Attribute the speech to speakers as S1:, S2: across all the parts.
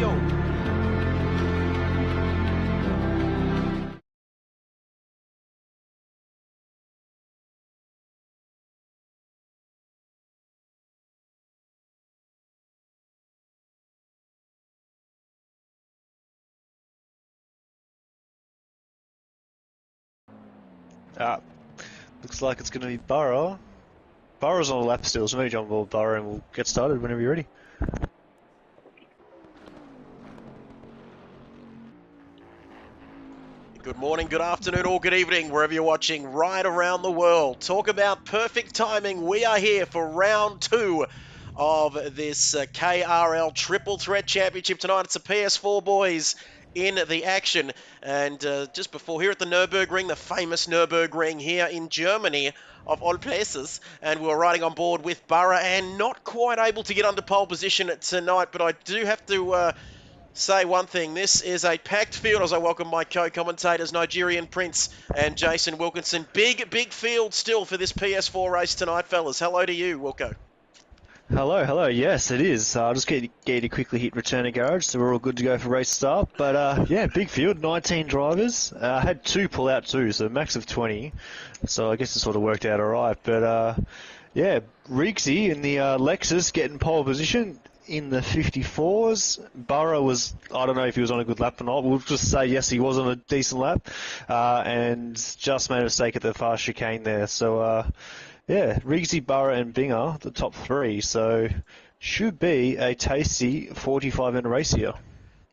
S1: Yo.
S2: Looks like it's going to be Burrow. Burrow's on the lap still, so maybe jump on board Burrow and we'll get started whenever you're ready.
S1: Good morning, good afternoon, or good evening, wherever you're watching right around the world. Talk about perfect timing. We are here for round 2 of this KRL Triple Threat Championship tonight. It's the PS4 boys in the action. And just before, here at the Nurburgring, the famous Nurburgring here in Germany, of all places, and we're riding on board with Burrow and not quite able to get under pole position tonight, but I do have to say one thing. This is a packed field as I welcome my co-commentators, Nigerian Prince and Jason Wilkinson. Big field still for this PS4 race tonight, fellas. Hello to you, Wilco.
S2: Hello. Yes, it is. I'll just get you to quickly hit return to garage, so we're all good to go for race start. But yeah, big field, 19 drivers. I had 2 pull out too, so a max of 20. So I guess it sort of worked out all right. But yeah, Riggsy in the Lexus getting pole position in the 54s. Burrow was, I don't know if he was on a good lap or not. We'll just say yes, he was on a decent lap, and just made a mistake at the fast chicane there. So yeah, Riggsy, Burrow and Binger, the top 3, so should be a tasty 45-minute race here.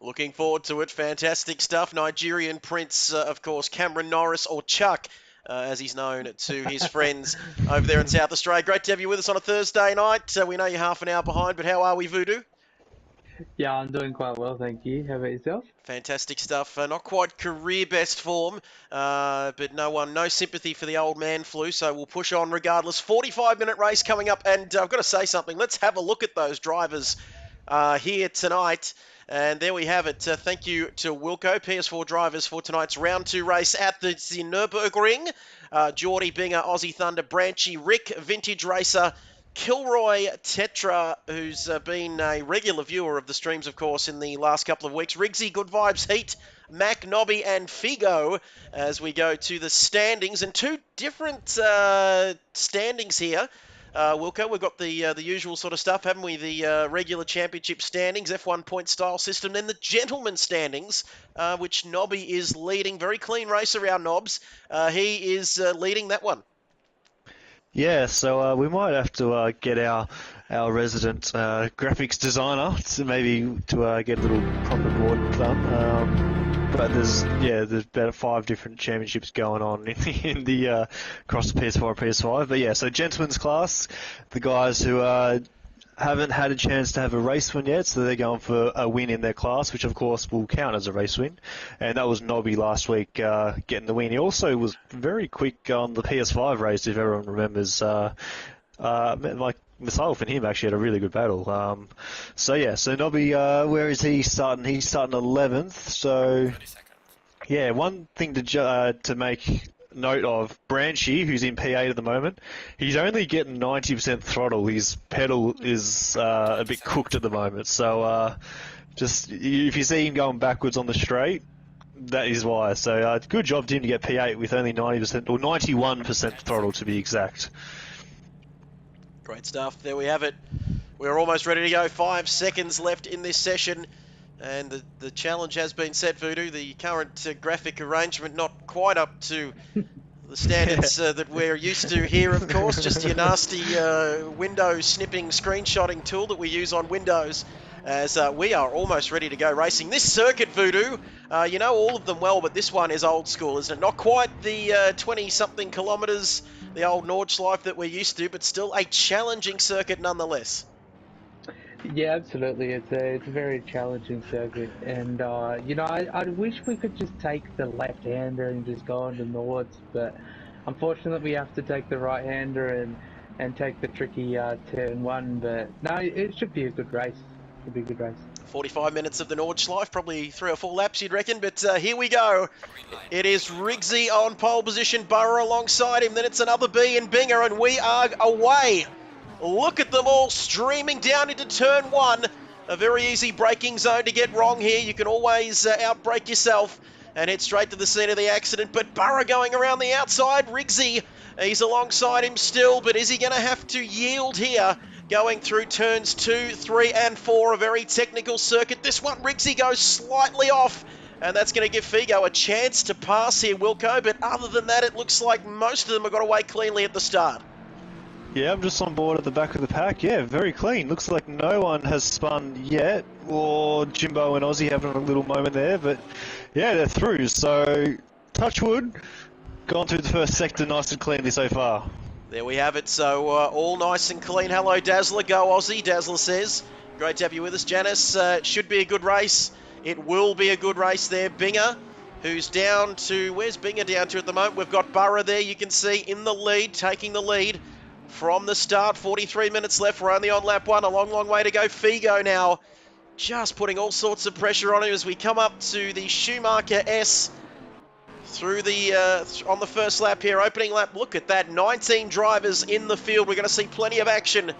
S1: Looking forward to it. Fantastic stuff. Nigerian Prince, of course, Cameron Norris, or Chuck, as he's known to his friends over there in South Australia. Great to have you with us on a Thursday night. We know you're half an hour behind, but how are we, Voodoo?
S3: Yeah, I'm doing quite well, thank you. How about yourself?
S1: Fantastic stuff. Not quite career best form, but no sympathy for the old man flu, so we'll push on regardless. 45-minute race coming up, and I've got to say something. Let's have a look at those drivers here tonight. And there we have it. Thank you to Wilco, PS4 drivers, for tonight's round 2 race at the Nurburgring. Geordie, Binger, Aussie Thunder, Branchy, Rick, Vintage Racer, Kilroy Tetra, who's been a regular viewer of the streams, of course, in the last couple of weeks. Riggsy, Good Vibes, Heat, Mac, Nobby, and Figo as we go to the standings. And 2 different standings here. Wilco, we've got the usual sort of stuff, haven't we? The regular championship standings, F1 point style system, then the gentleman standings, which Nobby is leading. Very clean race around Nobs. He is leading that one.
S2: Yeah, so we might have to get our resident graphics designer to maybe to get a little proper board done. But there's about 5 different championships going on in the across the PS4 and PS5. But yeah, so gentlemen's class, the guys who haven't had a chance to have a race win yet, so they're going for a win in their class, which of course will count as a race win. And that was Nobby last week getting the win. He also was very quick on the PS5 race, if everyone remembers. Like myself and him actually had a really good battle. So yeah, so Nobby, where is he starting? He's starting 11th. So yeah, one thing to make note of, Branchy, who's in P8 at the moment, he's only getting 90% throttle. His pedal is a bit cooked at the moment. So just if you see him going backwards on the straight, that is why. So good job to him to get P8 with only 90% or 91% throttle to be exact.
S1: Great stuff. There we have it. We're almost ready to go. 5 seconds left in this session. And the challenge has been set, Voodoo. The current graphic arrangement not quite up to the standards that we're used to here, of course. Just your nasty window snipping screenshotting tool that we use on Windows, as we are almost ready to go racing. This circuit, Voodoo, you know all of them well, but this one is old school, isn't it? Not quite the 20-something kilometres, the old Nordschleife that we're used to, but still a challenging circuit nonetheless.
S3: Yeah, absolutely. It's a very challenging circuit, and you know, I wish we could just take the left-hander and just go on the Nords, but unfortunately we have to take the right-hander and take the tricky turn 1. But no, it should be a good race. It should be a good race.
S1: 45 minutes of the Nordschleife, probably 3 or 4 laps, you'd reckon. But here we go. It is Riggsy on pole position, Burrow alongside him. Then it's another B and Binger, and we are away. Look at them all streaming down into turn 1. a very easy braking zone to get wrong here. You can always outbrake yourself and head straight to the scene of the accident. But Burrow going around the outside. Rigsy, he's alongside him still, but is he going to have to yield here? Going through turns 2, 3 and 4, a very technical circuit. This one, Rigsy goes slightly off, and that's going to give Figo a chance to pass here, Wilco. But other than that, it looks like most of them have got away cleanly at the start.
S2: Yeah, I'm just on board at the back of the pack. Yeah, very clean. Looks like no one has spun yet. Or Jimbo and Aussie having a little moment there, but yeah, they're through. So, touch wood, gone through the first sector nice and cleanly so far.
S1: There we have it. So, all nice and clean. Hello, Dazzler. Go, Aussie. Dazzler says. Great to have you with us, Janice. It should be a good race. It will be a good race there. Binger, who's down to... Where's Binger down to at the moment? We've got Burrow there, you can see, in the lead, taking the lead from the start. 43 minutes left. We're only on lap 1. A long, long way to go. Figo now just putting all sorts of pressure on him as we come up to the Schumacher S through the on the first lap here. Opening lap. Look at that. 19 drivers in the field. We're going to see plenty of action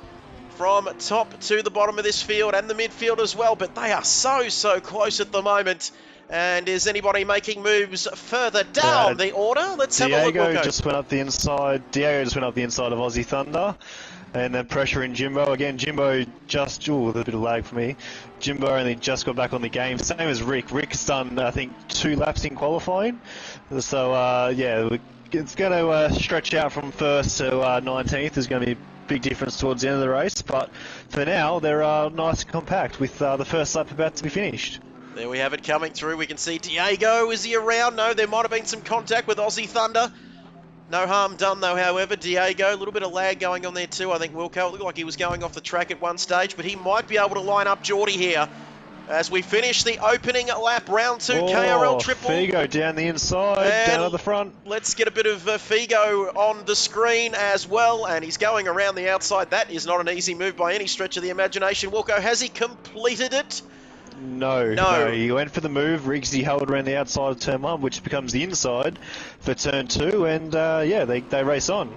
S1: from top to the bottom of this field and the midfield as well. But they are so close at the moment. And is anybody making moves further down the order? Let's have a look.
S2: Diego just went up the inside. Diego just went up the inside of Aussie Thunder, and then pressure in Jimbo again. Jimbo just with a bit of lag for me. Jimbo only just got back on the game. Same as Rick. Rick's done I think 2 laps in qualifying. So yeah, it's going to stretch out from first to 19th. There's going to be a big difference towards the end of the race, but for now they're nice and compact with the first lap about to be finished.
S1: There we have it coming through. We can see Diego. Is he around? No, there might have been some contact with Aussie Thunder. No harm done, though, however. Diego, a little bit of lag going on there, too. I think Wilco, it looked like he was going off the track at one stage, but he might be able to line up Geordie here as we finish the opening lap, round 2, KRL triple.
S2: Figo down the inside, down at the front.
S1: Let's get a bit of Figo on the screen as well, and he's going around the outside. That is not an easy move by any stretch of the imagination. Wilco, has he completed it?
S2: No, he went for the move. Rigsy held around the outside of turn 1, which becomes the inside for turn 2, and yeah, they race on.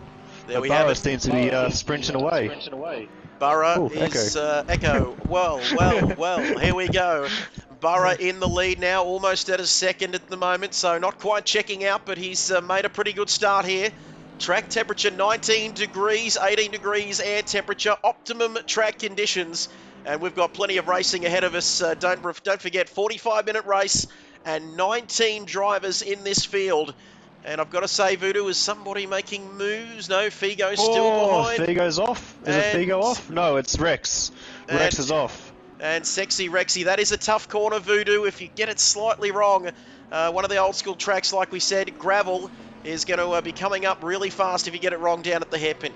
S1: There we have it.
S2: Seems to be sprinting away.
S1: Burrow is Echo. Well, here we go. Burrow in the lead now, almost at a second at the moment, so not quite checking out, but he's made a pretty good start here. Track temperature 19 degrees, 18 degrees air temperature, optimum track conditions. And we've got plenty of racing ahead of us. Don't forget, 45-minute race and 19 drivers in this field. And I've got to say, Voodoo, is somebody making moves? No, Figo's still behind.
S2: Figo's off. Is it Figo off? No, it's Rex. Rex is off.
S1: And Sexy Rexy. That is a tough corner, Voodoo. If you get it slightly wrong, one of the old school tracks, like we said, gravel, is going to be coming up really fast if you get it wrong down at the hairpin.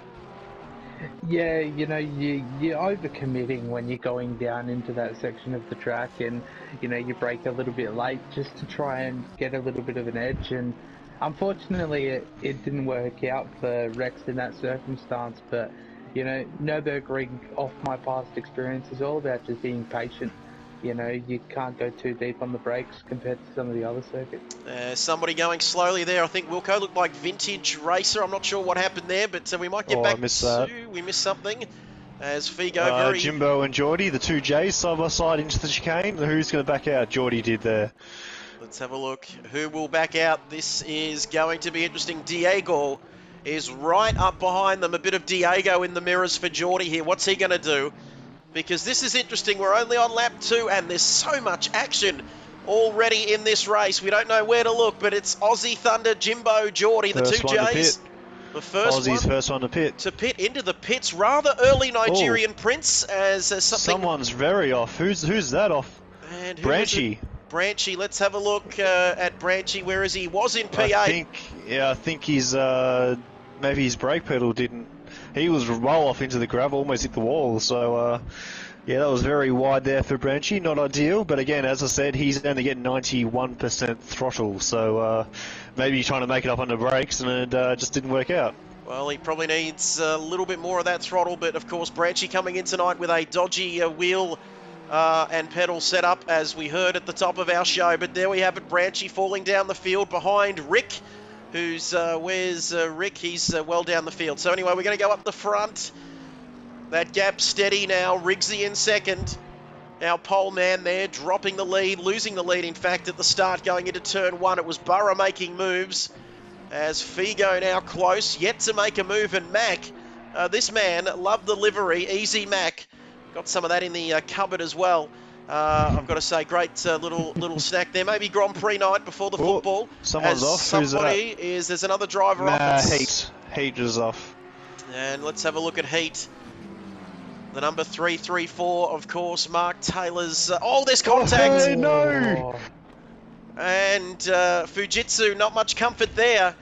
S3: Yeah, you know, you're overcommitting when you're going down into that section of the track, and you know, you brake a little bit late just to try and get a little bit of an edge, and unfortunately it didn't work out for Rex in that circumstance. But you know, Nurburgring, off my past experience, is all about just being patient. You know, you can't go too deep on the brakes compared to some of the other circuits.
S1: Somebody going slowly there. I think Wilco looked like Vintage Racer. I'm not sure what happened there, but we might get back to... We missed something. As Figo
S2: Jimbo and Geordie, the 2 J's side by side into the chicane. Who's going to back out? Geordie did there.
S1: Let's have a look. Who will back out? This is going to be interesting. Diego is right up behind them. A bit of Diego in the mirrors for Geordie here. What's he going to do? Because this is interesting. We're only on lap 2 and there's so much action already in this race. We don't know where to look, but it's Aussie Thunder, Jimbo, Geordie, the 2 J's. The first
S2: Aussie's first one to pit.
S1: To pit into the pits rather early, Nigerian Prince, as something...
S2: Someone's very off. Who's that off?
S1: And
S2: Branchy.
S1: Branchy, let's have a look at Branchy. Where is he? Was in P8.
S2: I think he's... maybe his brake pedal didn't... He was well off into the gravel, almost hit the wall, so yeah, that was very wide there for Branchy, not ideal, but again, as I said, he's only getting 91% throttle, so maybe he's trying to make it up on the brakes, and it just didn't work out.
S1: Well, he probably needs a little bit more of that throttle, but of course, Branchy coming in tonight with a dodgy wheel and pedal setup, as we heard at the top of our show, but there we have it, Branchy falling down the field behind Rick, who's, where's Rick? He's well down the field. So anyway, we're going to go up the front. That gap steady now. Rigsy in second. Our pole man there dropping the lead, losing the lead in fact at the start going into turn 1. It was Burrow making moves as Figo now close, yet to make a move, and Mac, this man loved the livery, Easy Mac. Got some of that in the cupboard as well. I've got to say, great little snack there. Maybe Grand Prix night before the football.
S2: Someone's off. Who's that?
S1: There's another driver off.
S2: Heat is off.
S1: And let's have a look at Heat. The number 334, of course, Mark Taylor's... there's contact!
S2: Oh, hey, no!
S1: And Fujitsu, not much comfort there.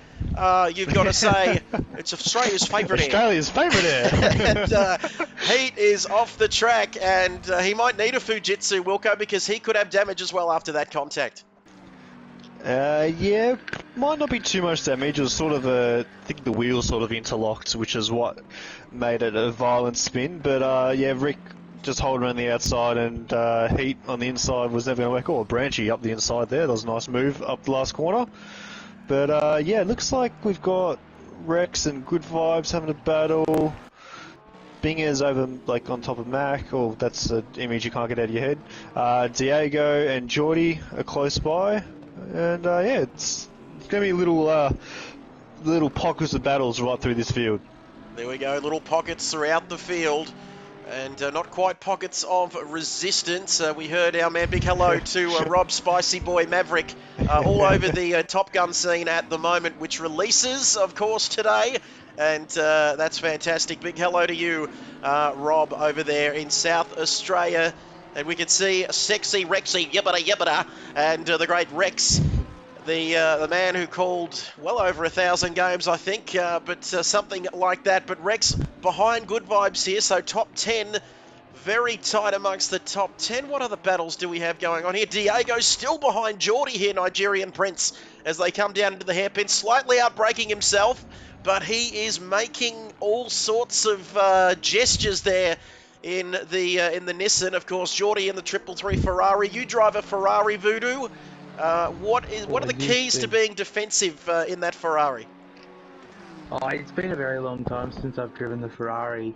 S1: You've got to say, it's Australia's favourite air.
S2: Australia's favourite air.
S1: And Heat is off the track, and he might need a Fujitsu, Wilco, because he could have damage as well after that contact.
S2: Yeah, might not be too much damage. It was sort of I think the wheels sort of interlocked, which is what made it a violent spin. But yeah, Rick just holding around the outside, and Heat on the inside was never going to work. Oh, Branchy up the inside there. That was a nice move up the last corner. But yeah, it looks like we've got Rex and Good Vibes having a battle. Binger's over like on top of Mac. Oh, that's an image you can't get out of your head. Diego and Geordie are close by. And yeah, it's going to be little pockets of battles right through this field.
S1: There we go, little pockets throughout the field. And not quite pockets of resistance. We heard our man, big hello to Rob Spicy Boy Maverick all over the Top Gun scene at the moment, which releases, of course, today. And that's fantastic. Big hello to you, Rob, over there in South Australia. And we can see sexy Rexy, yibbada yibbada, and the great Rex, the man who called well over 1,000 games, I think, but something like that. But Rex behind Good Vibes here, so top 10, very tight amongst the top 10. What other battles do we have going on here? Diego still behind Geordie here, Nigerian Prince, as they come down into the hairpin, slightly outbraking himself, but he is making all sorts of gestures there in the Nissan. Of course, Geordie in the 333 Ferrari. You drive a Ferrari, Voodoo. What are the keys to being defensive in that Ferrari?
S3: Oh, it's been a very long time since I've driven the Ferrari.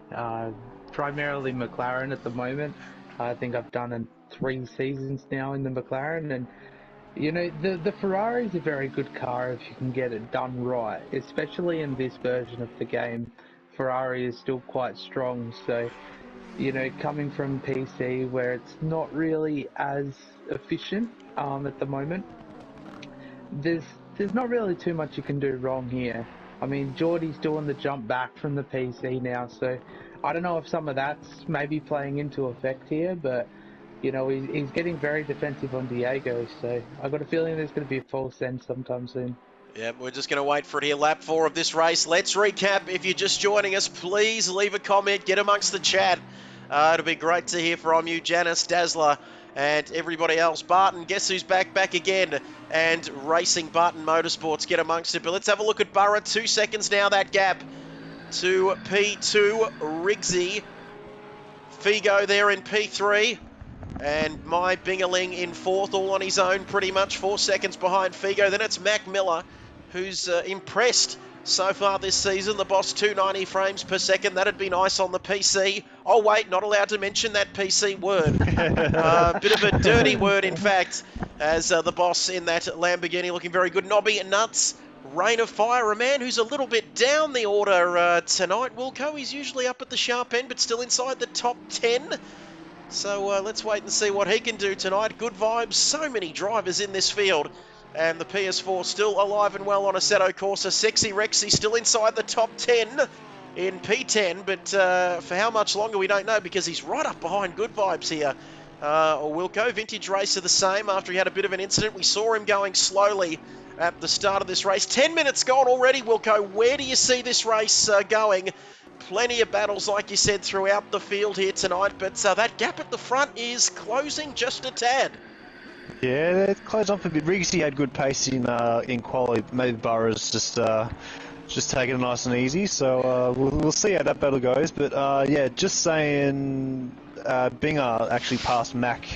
S3: Primarily McLaren at the moment. I think I've done 3 seasons now in the McLaren, and you know the Ferrari is a very good car if you can get it done right. Especially in this version of the game, Ferrari is still quite strong. So, you know, coming from PC where it's not really as efficient at the moment, there's not really too much you can do wrong here. I mean, Geordie's doing the jump back from the PC now, so I don't know if some of that's maybe playing into effect here, but you know, he's getting very defensive on Diego, so I've got a feeling there's going to be a full send sometime soon.
S1: Yeah, we're just going to wait for it here. Lap 4 of this race. Let's recap. If you're just joining us, please leave a comment, get amongst the chat. It'll be great to hear from you, Janice, Dazzler, and everybody else. Barton, guess who's back again? And Racing Barton Motorsports, get amongst it. But let's have a look at Burra. 2 seconds now, that gap to P2, Rigsy. Figo there in P3. And my Bingerling in 4th, all on his own, pretty much 4 seconds behind Figo. Then it's Mac Miller, who's impressed so far this season. The boss, 290 frames per second. That'd be nice on the PC. Oh, wait, not allowed to mention that PC word. Bit of a dirty word, in fact, as the boss in that Lamborghini looking very good. Nobby Nuts, Rain of Fire, a man who's a little bit down the order tonight. Wilco, he's usually up at the sharp end, but still inside the top 10. So let's wait and see what he can do tonight. Good vibes, so many drivers in this field. And the PS4 still alive and well on Assetto Corsa. Sexy Rexy still inside the top 10 in P10. But for how much longer, we don't know, because he's right up behind Good Vibes here. Wilco, Vintage Racer the same after he had a bit of an incident. We saw him going slowly at the start of this race. 10 minutes gone already, Wilco. Where do you see this race going? Plenty of battles, like you said, throughout the field here tonight. But that gap at the front is closing just a tad.
S2: Yeah, it closed off a bit. Rigsy had good pace in quality. Maybe Burra's just taking it nice and easy. So we'll see how that battle goes. But yeah, just saying, Binger actually passed Mac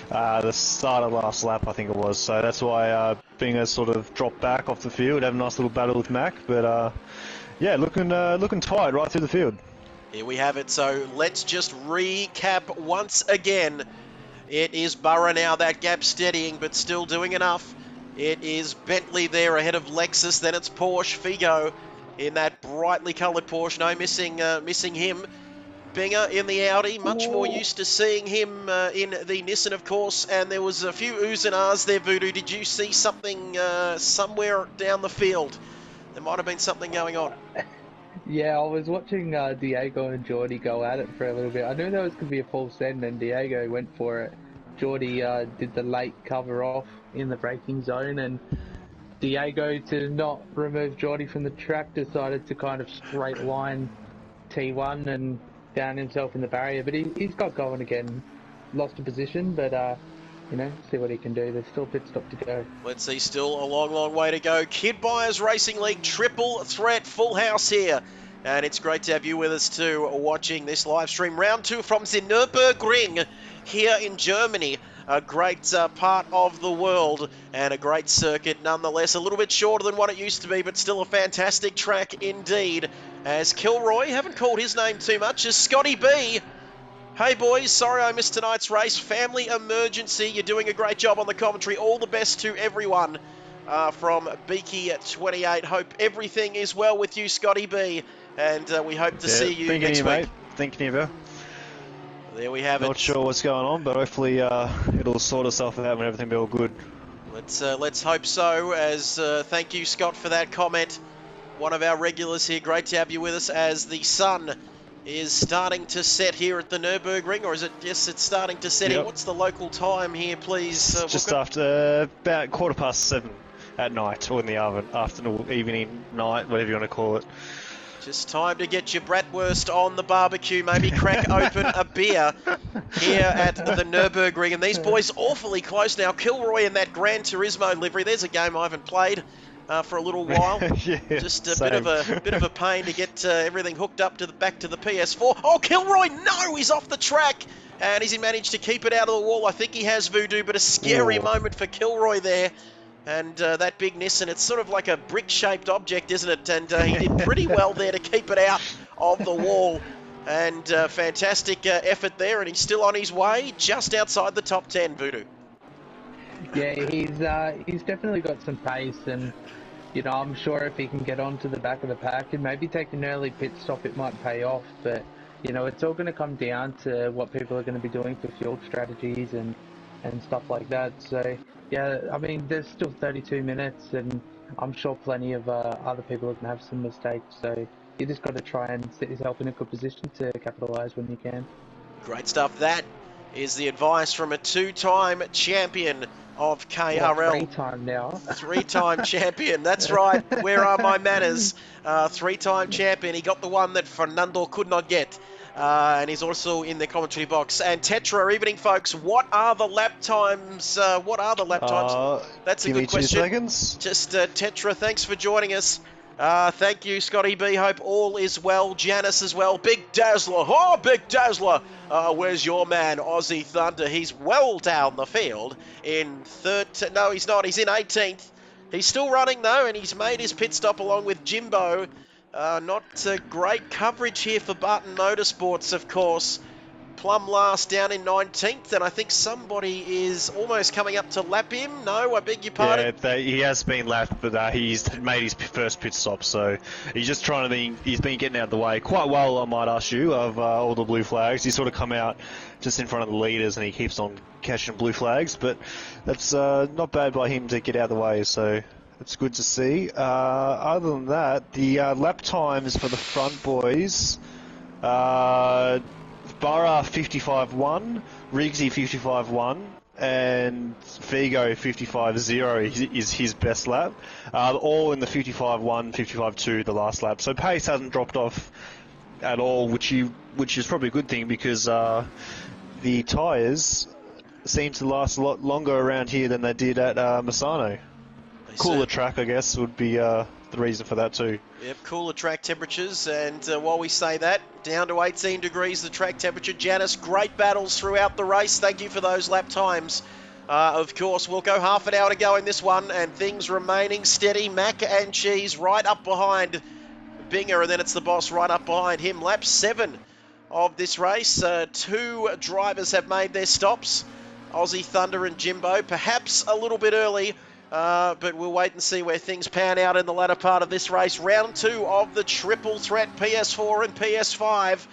S2: the start of last lap, I think it was. So that's why Binger sort of dropped back off the field, have a nice little battle with Mac. But yeah, looking tight right through the field.
S1: Here we have it. So let's just recap once again. It is Burrow now, that gap steadying, but still doing enough. It is Bentley there ahead of Lexus, then it's Porsche, Figo in that brightly coloured Porsche. No missing him. Binger in the Audi, much more used to seeing him in the Nissan, of course, and there was a few oohs and ahs there, Voodoo. Did you see something somewhere down the field? There might have been something going on.
S3: Yeah, I was watching Diego and Geordie go at it for a little bit. I knew there was going to be a false end, and Diego went for it. Geordie did the late cover off in the braking zone, and Diego, to not remove Geordie from the track, decided to kind of straight line T1 and down himself in the barrier. But he's got going again. Lost a position, but you know, see what he can do. There's still a pit stop to go.
S1: Let's see, still a long, long way to go. Kid Buyers Racing League triple threat, full house here. And it's great to have you with us too, watching this live stream. Round 2 from the Nurburgring here in Germany. A great part of the world and a great circuit nonetheless. A little bit shorter than what it used to be, but still a fantastic track indeed. As Kilroy, haven't called his name too much, as Scotty B. Hey boys, sorry I missed tonight's race. Family emergency. You're doing a great job on the commentary. All the best to everyone from Beaky at 28. Hope everything is well with you, Scotty B. And we hope to see you next week.
S2: Mate. Thinking of you.
S1: There we have it.
S2: Not sure what's going on, but hopefully it'll sort itself out and everything will be all good.
S1: Let's hope so. As thank you, Scott, for that comment. One of our regulars here. Great to have you with us as the sun is starting to set here at the Nurburgring, or is it? Yes, it's starting to set in. What's the local time here, please?
S2: Just after about 7:15 at night, or in the afternoon, evening, night, whatever you want to call it.
S1: Just time to get your bratwurst on the barbecue, maybe crack open a beer here at the Nurburgring. And these boys awfully close now. Kilroy in that Gran Turismo livery. There's a game I haven't played for a little while.
S2: Yeah,
S1: just a bit of a pain to get everything hooked up to back to the PS4. Oh, Kilroy, no, he's off the track. And has he managed to keep it out of the wall? I think he has, Voodoo, but a scary moment for Kilroy there. And that big Nissan, it's sort of like a brick-shaped object, isn't it? And he did pretty well there to keep it out of the wall. And fantastic effort there, and he's still on his way, just outside the top 10, Voodoo.
S3: Yeah, he's definitely got some pace, and you know, I'm sure if he can get onto the back of the pack and maybe take an early pit stop, it might pay off. But you know, it's all going to come down to what people are going to be doing for fuel strategies and stuff like that. So yeah, I mean, there's still 32 minutes, and I'm sure plenty of other people are going to have some mistakes. So you just got to try and set yourself in a good position to capitalise when you can.
S1: Great stuff. That is the advice from a two-time champion of KRL.
S3: Well, three-time now.
S1: Three-time champion. That's right. Where are my manners? Three-time champion. He got the one that Fernando could not get. And he's also in the commentary box. And Tetra, evening, folks. What are the lap times? That's a good question.
S2: 2 seconds.
S1: Just Tetra, thanks for joining us. Thank you, Scotty B. Hope all is well. Janice as well. Big Dazzler. Oh, Big Dazzler. Where's your man, Aussie Thunder? He's well down the field in third. No, he's not. He's in 18th. He's still running, though, and he's made his pit stop along with Jimbo. Not great coverage here for Barton Motorsports, of course. Plum last down in 19th, and I think somebody is almost coming up to lap him. No, I beg your pardon.
S2: Yeah, he has been lapped, but he's made his first pit stop, so he's just trying to he's been getting out of the way quite well, I might ask you, of all the blue flags. He's sort of come out just in front of the leaders, and he keeps on catching blue flags, but that's not bad by him to get out of the way, so it's good to see. Other than that, the lap times for the front boys, Burra 55.1, Riggsy 55.1, and Figo 55.0 is his best lap. All in the 55.1, 55.2 the last lap. So pace hasn't dropped off at all, which is probably a good thing because the tyres seem to last a lot longer around here than they did at Misano. Cooler track, I guess, would be the reason for that too.
S1: Yep, cooler track temperatures, and while we say that, down to 18 degrees the track temperature. Janice, great battles throughout the race. Thank you for those lap times. Of course, we'll go half an hour to go in this one, and things remaining steady. Mac and Cheese right up behind Binger, and then it's the boss right up behind him. Lap 7 of this race. 2 drivers have made their stops. Aussie Thunder and Jimbo. Perhaps a little bit early, but we'll wait and see where things pan out in the latter part of this race. Round 2 of the triple threat PS4 and PS5.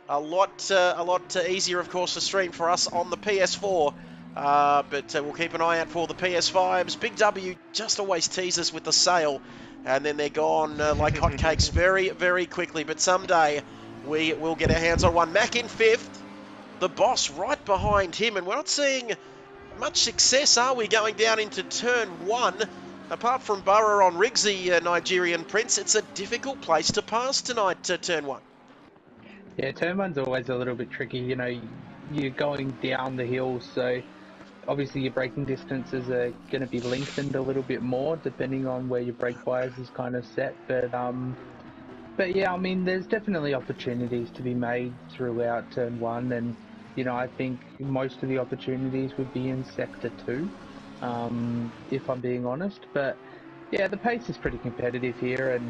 S1: A lot easier, of course, to stream for us on the PS4. But we'll keep an eye out for the PS5s. Big W just always teases with the sale, and then they're gone like hotcakes very, very quickly. But someday we will get our hands on one. Mac in 5th. The boss right behind him, and we're not seeing much success, are we, going down into turn 1? Apart from Burrow on Rigsy, Nigerian Prince, it's a difficult place to pass tonight, turn 1.
S3: Yeah, turn 1's always a little bit tricky. You know, you're going down the hill, so obviously your braking distances are going to be lengthened a little bit more depending on where your brake bias is kind of set. But yeah, I mean, there's definitely opportunities to be made throughout turn 1, and you know, I think most of the opportunities would be in sector 2, if I'm being honest. But yeah, the pace is pretty competitive here,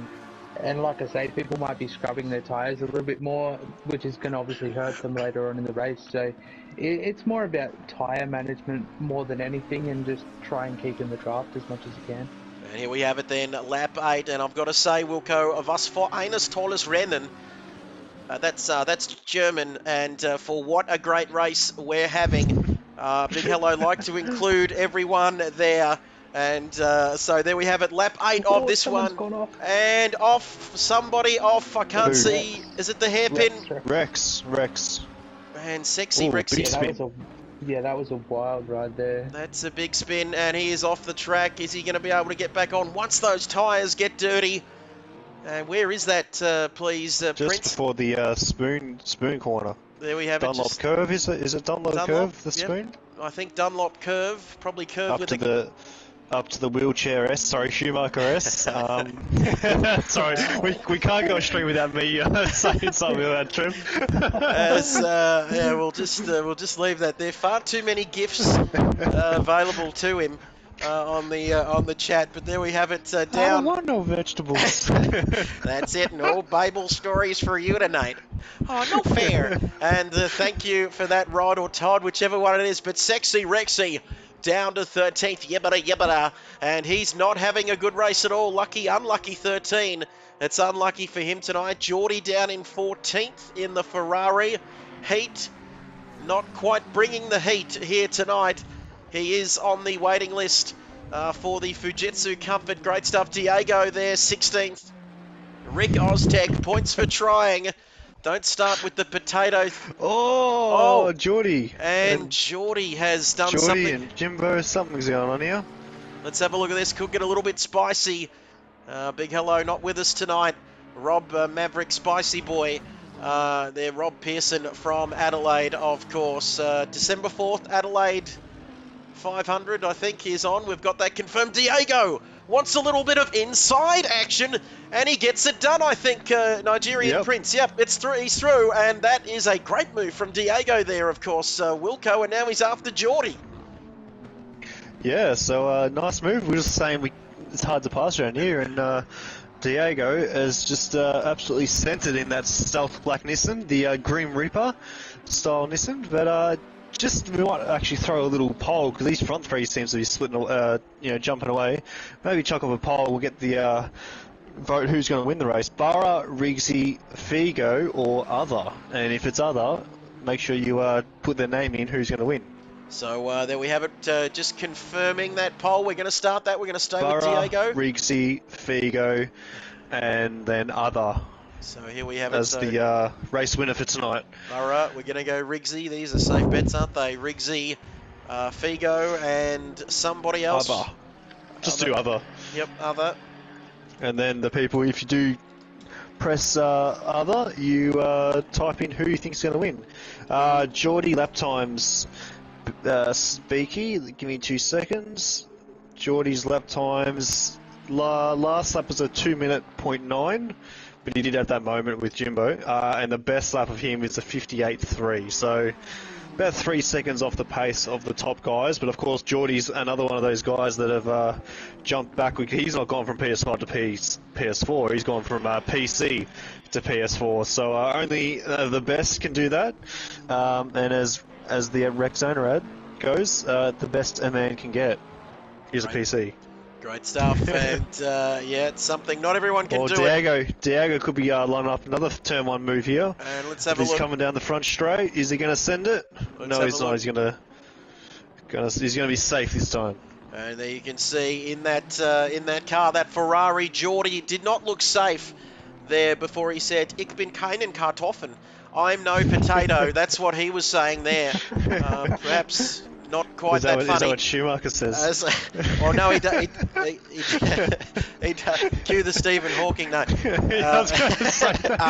S3: and like I say, people might be scrubbing their tyres a little bit more, which is going to obviously hurt them later on in the race. So it's more about tyre management more than anything, and just try and keep in the draft as much as you can.
S1: And here we have it then, lap 8, and I've got to say, Wilco, of us for eines tolles Rennen, that's German, and for what a great race we're having. Big hello, like to include everyone there. And so there we have it, lap 8 of this one. And somebody off, I can't see. Is it the hairpin?
S2: Rex.
S1: And sexy Rex.
S3: Yeah, that was a wild ride there.
S1: That's a big spin, and he is off the track. Is he going to be able to get back on once those tyres get dirty? And where is that, please,
S2: Just
S1: Prince?
S2: before the spoon corner.
S1: There we have
S2: Dunlop
S1: it.
S2: curve, is it Dunlop curve, the spoon?
S1: I think Dunlop curve, probably curve
S2: Up
S1: with
S2: to up to the wheelchair S, sorry, Schumacher S. Sorry, we can't go straight without me saying something about Trim.
S1: Yeah, we'll just leave that there. Far too many gifts available to him on the chat, but there we have it down.
S2: I don't want no vegetables.
S1: That's it. No Bible stories for you tonight. Oh, no fair. And thank you for that, Rod or Todd, whichever one it is. But Sexy Rexy down to 13th, yibbada, and he's not having a good race at all. Unlucky 13. It's unlucky for him tonight. Geordie down in 14th in the Ferrari. Heat, not quite bringing the heat here tonight. He is on the waiting list for the Fujitsu Comfort. Great stuff. Diego there, 16th. Rick Oztech, points for trying. Don't start with the potato.
S2: Oh, Geordie.
S1: And Geordie has done something.
S2: Geordie and Jimbo, something's going on here.
S1: Let's have a look at this. Could get a little bit spicy. Big hello, not with us tonight. Rob Maverick, Spicy Boy. There, Rob Pearson from Adelaide, of course. December 4th, Adelaide 500, I think, is on. We've got that confirmed. Diego wants a little bit of inside action, and he gets it done, I think, Nigerian Prince. Yep, it's through. He's through, and that is a great move from Diego there, of course, Wilco, and now he's after Geordie.
S2: Yeah, so nice move. We were just saying it's hard to pass around here, and Diego is just absolutely centered in that stealth black Nissan, the Grim Reaper style Nissan, but we might actually throw a little poll, because these front three seems to be splitting, jumping away. Maybe chuck off a poll, we'll get the vote who's going to win the race. Barra, Rigsy, Figo, or other. And if it's other, make sure you put their name in who's going to win.
S1: So there we have it, just confirming that poll. We're going to start that. We're going to stay with Diego.
S2: Rigsy, Figo, and then other.
S1: So here we have
S2: as the race winner for tonight.
S1: All right, we're going to go Rigsy. These are safe bets, aren't they? Rigsy, Figo, and somebody else.
S2: Other. Just do other.
S1: Yep, other.
S2: And then the people, if you do press other, you type in who you think is going to win. Geordie lap times, Speaky, give me 2 seconds. Geordie's lap times, last lap was a 2:09. But he did have that moment with Jimbo, and the best lap of him is a 58.3, so about 3 seconds off the pace of the top guys. But of course, Geordie's another one of those guys that have jumped back. He's not gone from PS5 to PS4, he's gone from PC to PS4, so only the best can do that. And as the Rex owner had, goes, the best a man can get is a PC.
S1: Great stuff, and yeah, it's something not everyone can
S2: Or
S1: do it.
S2: Diego could be lining up another turn 1 move here.
S1: And let's
S2: If
S1: have a
S2: he's
S1: look.
S2: coming down the front straight, is he going to send it? No,
S1: have
S2: he's
S1: a
S2: not.
S1: look.
S2: He's going to be safe this time.
S1: And there you can see in that car, that Ferrari, Geordie did not look safe there before he said, "Ich bin keinen Kartoffeln." I'm no potato. That's what he was saying there. Perhaps not quite that funny.
S2: Is that what Schumacher says?
S1: No, he cue the Stephen Hawking. No.
S2: I was going to say that.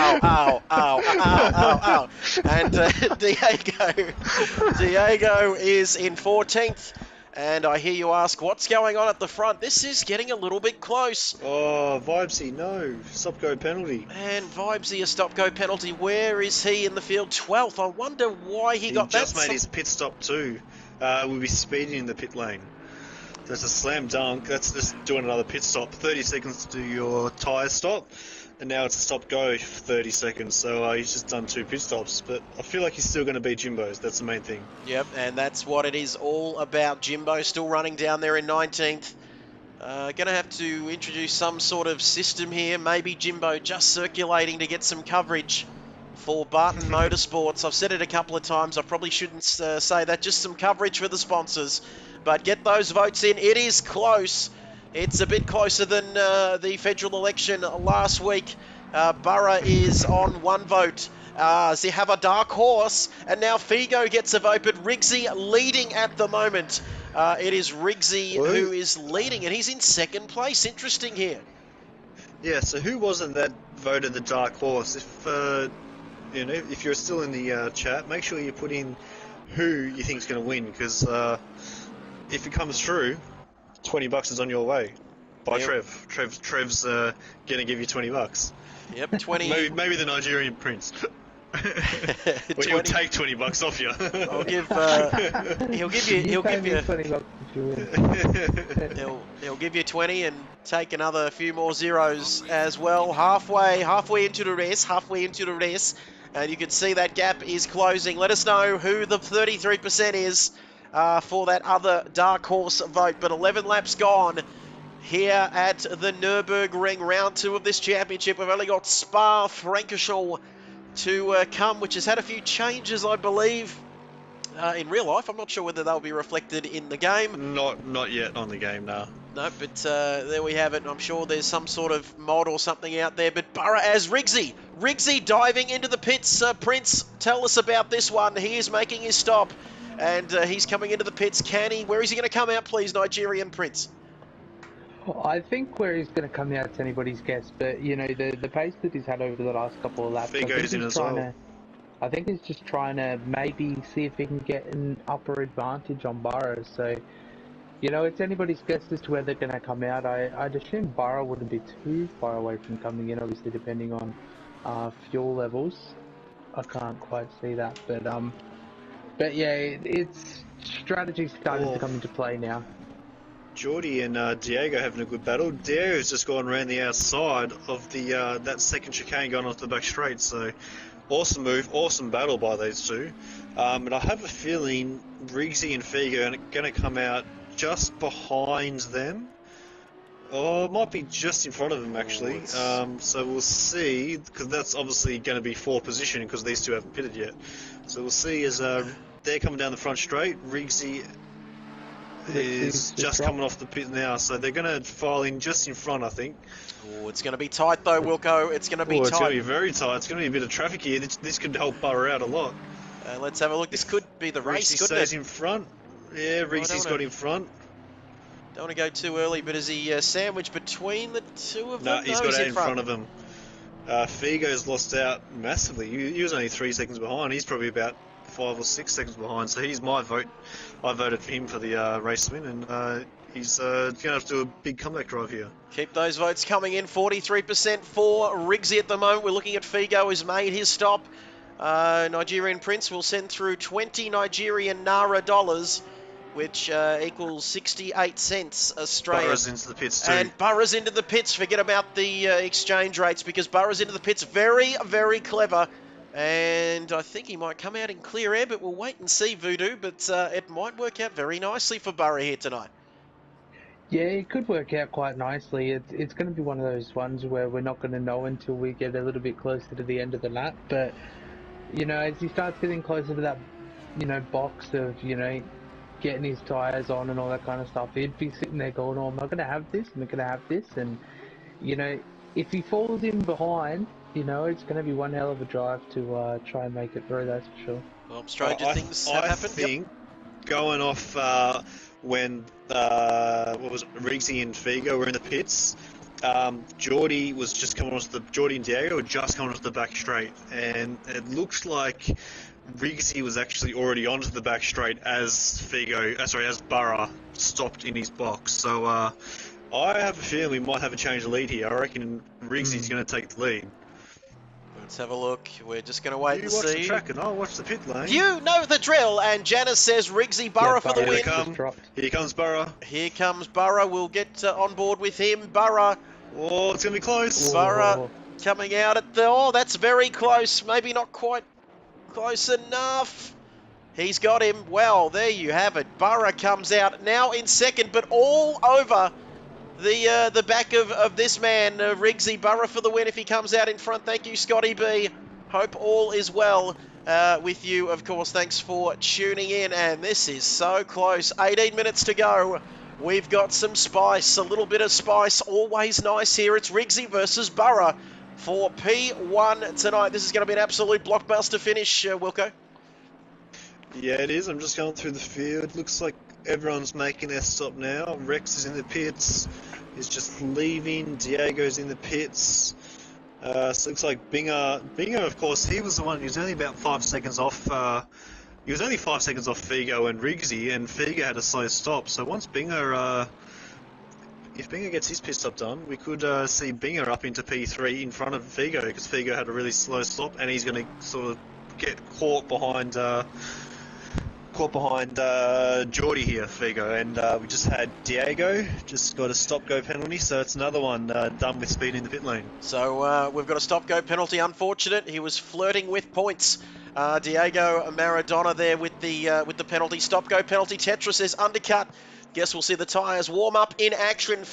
S1: Ow. And Diego is in 14th. And I hear you ask, what's going on at the front? This is getting a little bit close.
S2: Oh, Vibesy, no. Stop-go penalty.
S1: And Vibesy, a stop-go penalty. Where is he in the field? 12th. I wonder why he got that.
S2: He just made his pit stop too. We'll be speeding in the pit lane. That's a slam dunk. That's just doing another pit stop. 30 seconds to do your tyre stop. And now it's a stop-go for 30 seconds, so he's just done 2 pit stops. But I feel like he's still going to beat Jimbo's. That's the main thing.
S1: Yep, and that's what it is all about. Jimbo still running down there in 19th. Going to have to introduce some sort of system here. Maybe Jimbo just circulating to get some coverage for Barton Motorsports. I've said it a couple of times. I probably shouldn't say that. Just some coverage for the sponsors. But get those votes in. It is close. It's a bit closer than the federal election last week. Burra is on 1 vote. They have a dark horse, and now Figo gets a vote, but Riggsy leading at the moment. It is Riggsy who is leading, and he's in 2nd place. Interesting here.
S2: Yeah, so who was it that voted the dark horse? If you're still in the chat, make sure you put in who you think is going to win, because if it comes through, $20 is on your way by Trev. Trev's going to give you $20.
S1: Yep, 20.
S2: Maybe the Nigerian prince. Well, he'll take $20 off you.
S1: He'll give you
S3: $20 if you win.
S1: he'll give you 20 and take another few more zeros as well. Halfway into the race, and you can see that gap is closing. Let us know who the 33% is. For that other dark horse vote, but 11 laps gone here at the Nurburgring, round 2 of this championship. We've only got Spa-Francorchamps to come, which has had a few changes, I believe, in real life. I'm not sure whether they'll be reflected in the game.
S2: Not yet on the game, no.
S1: No, but there we have it. I'm sure there's some sort of mod or something out there. But Burra as Riggsy diving into the pits. Prince, tell us about this one. He is making his stop. And he's coming into the pits. Where is he going to come out, please, Nigerian Prince?
S3: I think where he's going to come out is anybody's guess, but the pace that he's had over the last couple of laps, I think he's just trying to maybe see if he can get an upper advantage on Burra. So, it's anybody's guess as to where they're going to come out. I'd assume Burra wouldn't be too far away from coming in, obviously depending on fuel levels. I can't quite see that, but yeah, it's strategy starting to come into play now.
S2: Geordie and Diego having a good battle. Diego's just gone around the outside of the that second chicane going onto the back straight. So awesome move, awesome battle by these two. And I have a feeling Riggsy and Figo are going to come out just behind them. Oh, it might be just in front of them actually. So we'll see, because that's obviously going to be 4th position because these two haven't pitted yet. So we'll see as they're coming down the front straight. Riggsy is just coming off the pit now, so they're going to file in just in front, I think.
S1: Oh, it's going to be tight though, Wilco. It's going to be tight.
S2: It's going to be very tight. It's going to be a bit of traffic here. This could help Burra out a lot.
S1: Let's have a look. This could be the race,
S2: Riggsy
S1: couldn't it?
S2: stays in front. Yeah, Riggsy's got in front.
S1: Don't want to go too early, but is he sandwiched between the two of them?
S2: No, he's got out in front of them. Figo's lost out massively. He was only 3 seconds behind. He's probably about 5 or 6 seconds behind. So he's my vote. I voted for him for the race win, and he's going to have to do a big comeback drive here.
S1: Keep those votes coming in. 43% for Riggsy at the moment. We're looking at Figo, who's made his stop. Nigerian Prince will send through 20 Nigerian Naira dollars, which equals 68 cents Australian.
S2: Burra's into the pits too.
S1: And Burra's into the pits. Forget about the exchange rates, because Burra's into the pits. Very, very clever. And I think he might come out in clear air, but we'll wait and see, Voodoo. But it might work out very nicely for Burra here tonight.
S3: Yeah, it could work out quite nicely. It's going to be one of those ones where we're not going to know until we get a little bit closer to the end of the lap. But, you know, as he starts getting closer to that, you know, box of, you know, getting his tyres on and all that kind of stuff, he'd be sitting there going, oh, am I going to have this? Am I going to have this? And, you know, if he falls in behind, you know, it's going to be one hell of a drive to try and make it through, that's for sure.
S1: Well, stranger things have
S2: I
S1: happened.
S2: think going off when what was it, Riggsy and Figo were in the pits. Geordie and Diego were just coming onto the back straight, and it looked like Riggsy was actually already onto the back straight as as Burra stopped in his box. So I have a feeling we might have a change of lead here. I reckon Riggsy's going to take the lead.
S1: Let's have a look. We're just going to wait and
S2: You watch the
S1: see.
S2: track and I'll watch the pit lane.
S1: You know the drill, and Janice says Riggsy Burra for the win.
S2: Here comes Burra.
S1: Here comes Burra. We'll get on board with him. Burra.
S2: Oh, it's going to be close.
S1: Burra coming out at the... Oh, that's very close. Maybe not quite close enough. He's got him. Well, there you have it. Burra comes out now in second, but all over the back of this man, Riggsy. Burra for the win if he comes out in front. Thank you, Scotty B. Hope all is well with you, of course. Thanks for tuning in, and this is so close. 18 minutes to go. We've got some spice, a little bit of spice, always nice here. It's Riggsy versus Burra for P1 tonight. This is going to be an absolute blockbuster finish, Wilco.
S2: Yeah, it is. I'm just going through the field. Looks like everyone's making their stop now. Rex is in the pits. He's just leaving. Diego's in the pits. So it looks like Binger, of course, he was the one. He was only about 5 seconds off. He was only 5 seconds off Figo and Riggsy, and Figo had a slow stop. So once Binger, if Binger gets his pit stop done, we could see Binger up into P3 in front of Figo, because Figo had a really slow stop, and he's going to sort of get caught behind Geordie here, Figo, and we just had Diego just got a stop-go penalty, so it's another one done with speed in the pit lane.
S1: So we've got a stop-go penalty. Unfortunate. He was flirting with points. Diego Maradona there with the penalty. Stop-go penalty. Tetra says undercut. Guess we'll see the tyres warm up in action.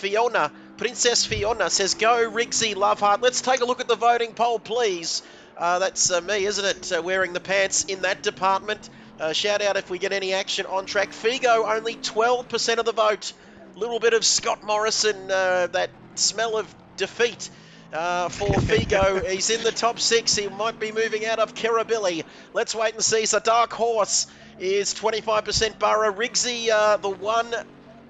S1: Princess Fiona says go Riggsy Loveheart. Let's take a look at the voting poll, please. That's me, isn't it? Wearing the pants in that department. Shout out if we get any action on track. Figo, only 12% of the vote. Little bit of Scott Morrison, that smell of defeat for Figo. He's in the top 6. He might be moving out of Kirribilli. Let's wait and see. So Dark Horse is 25% Burra. Riggsy, the one,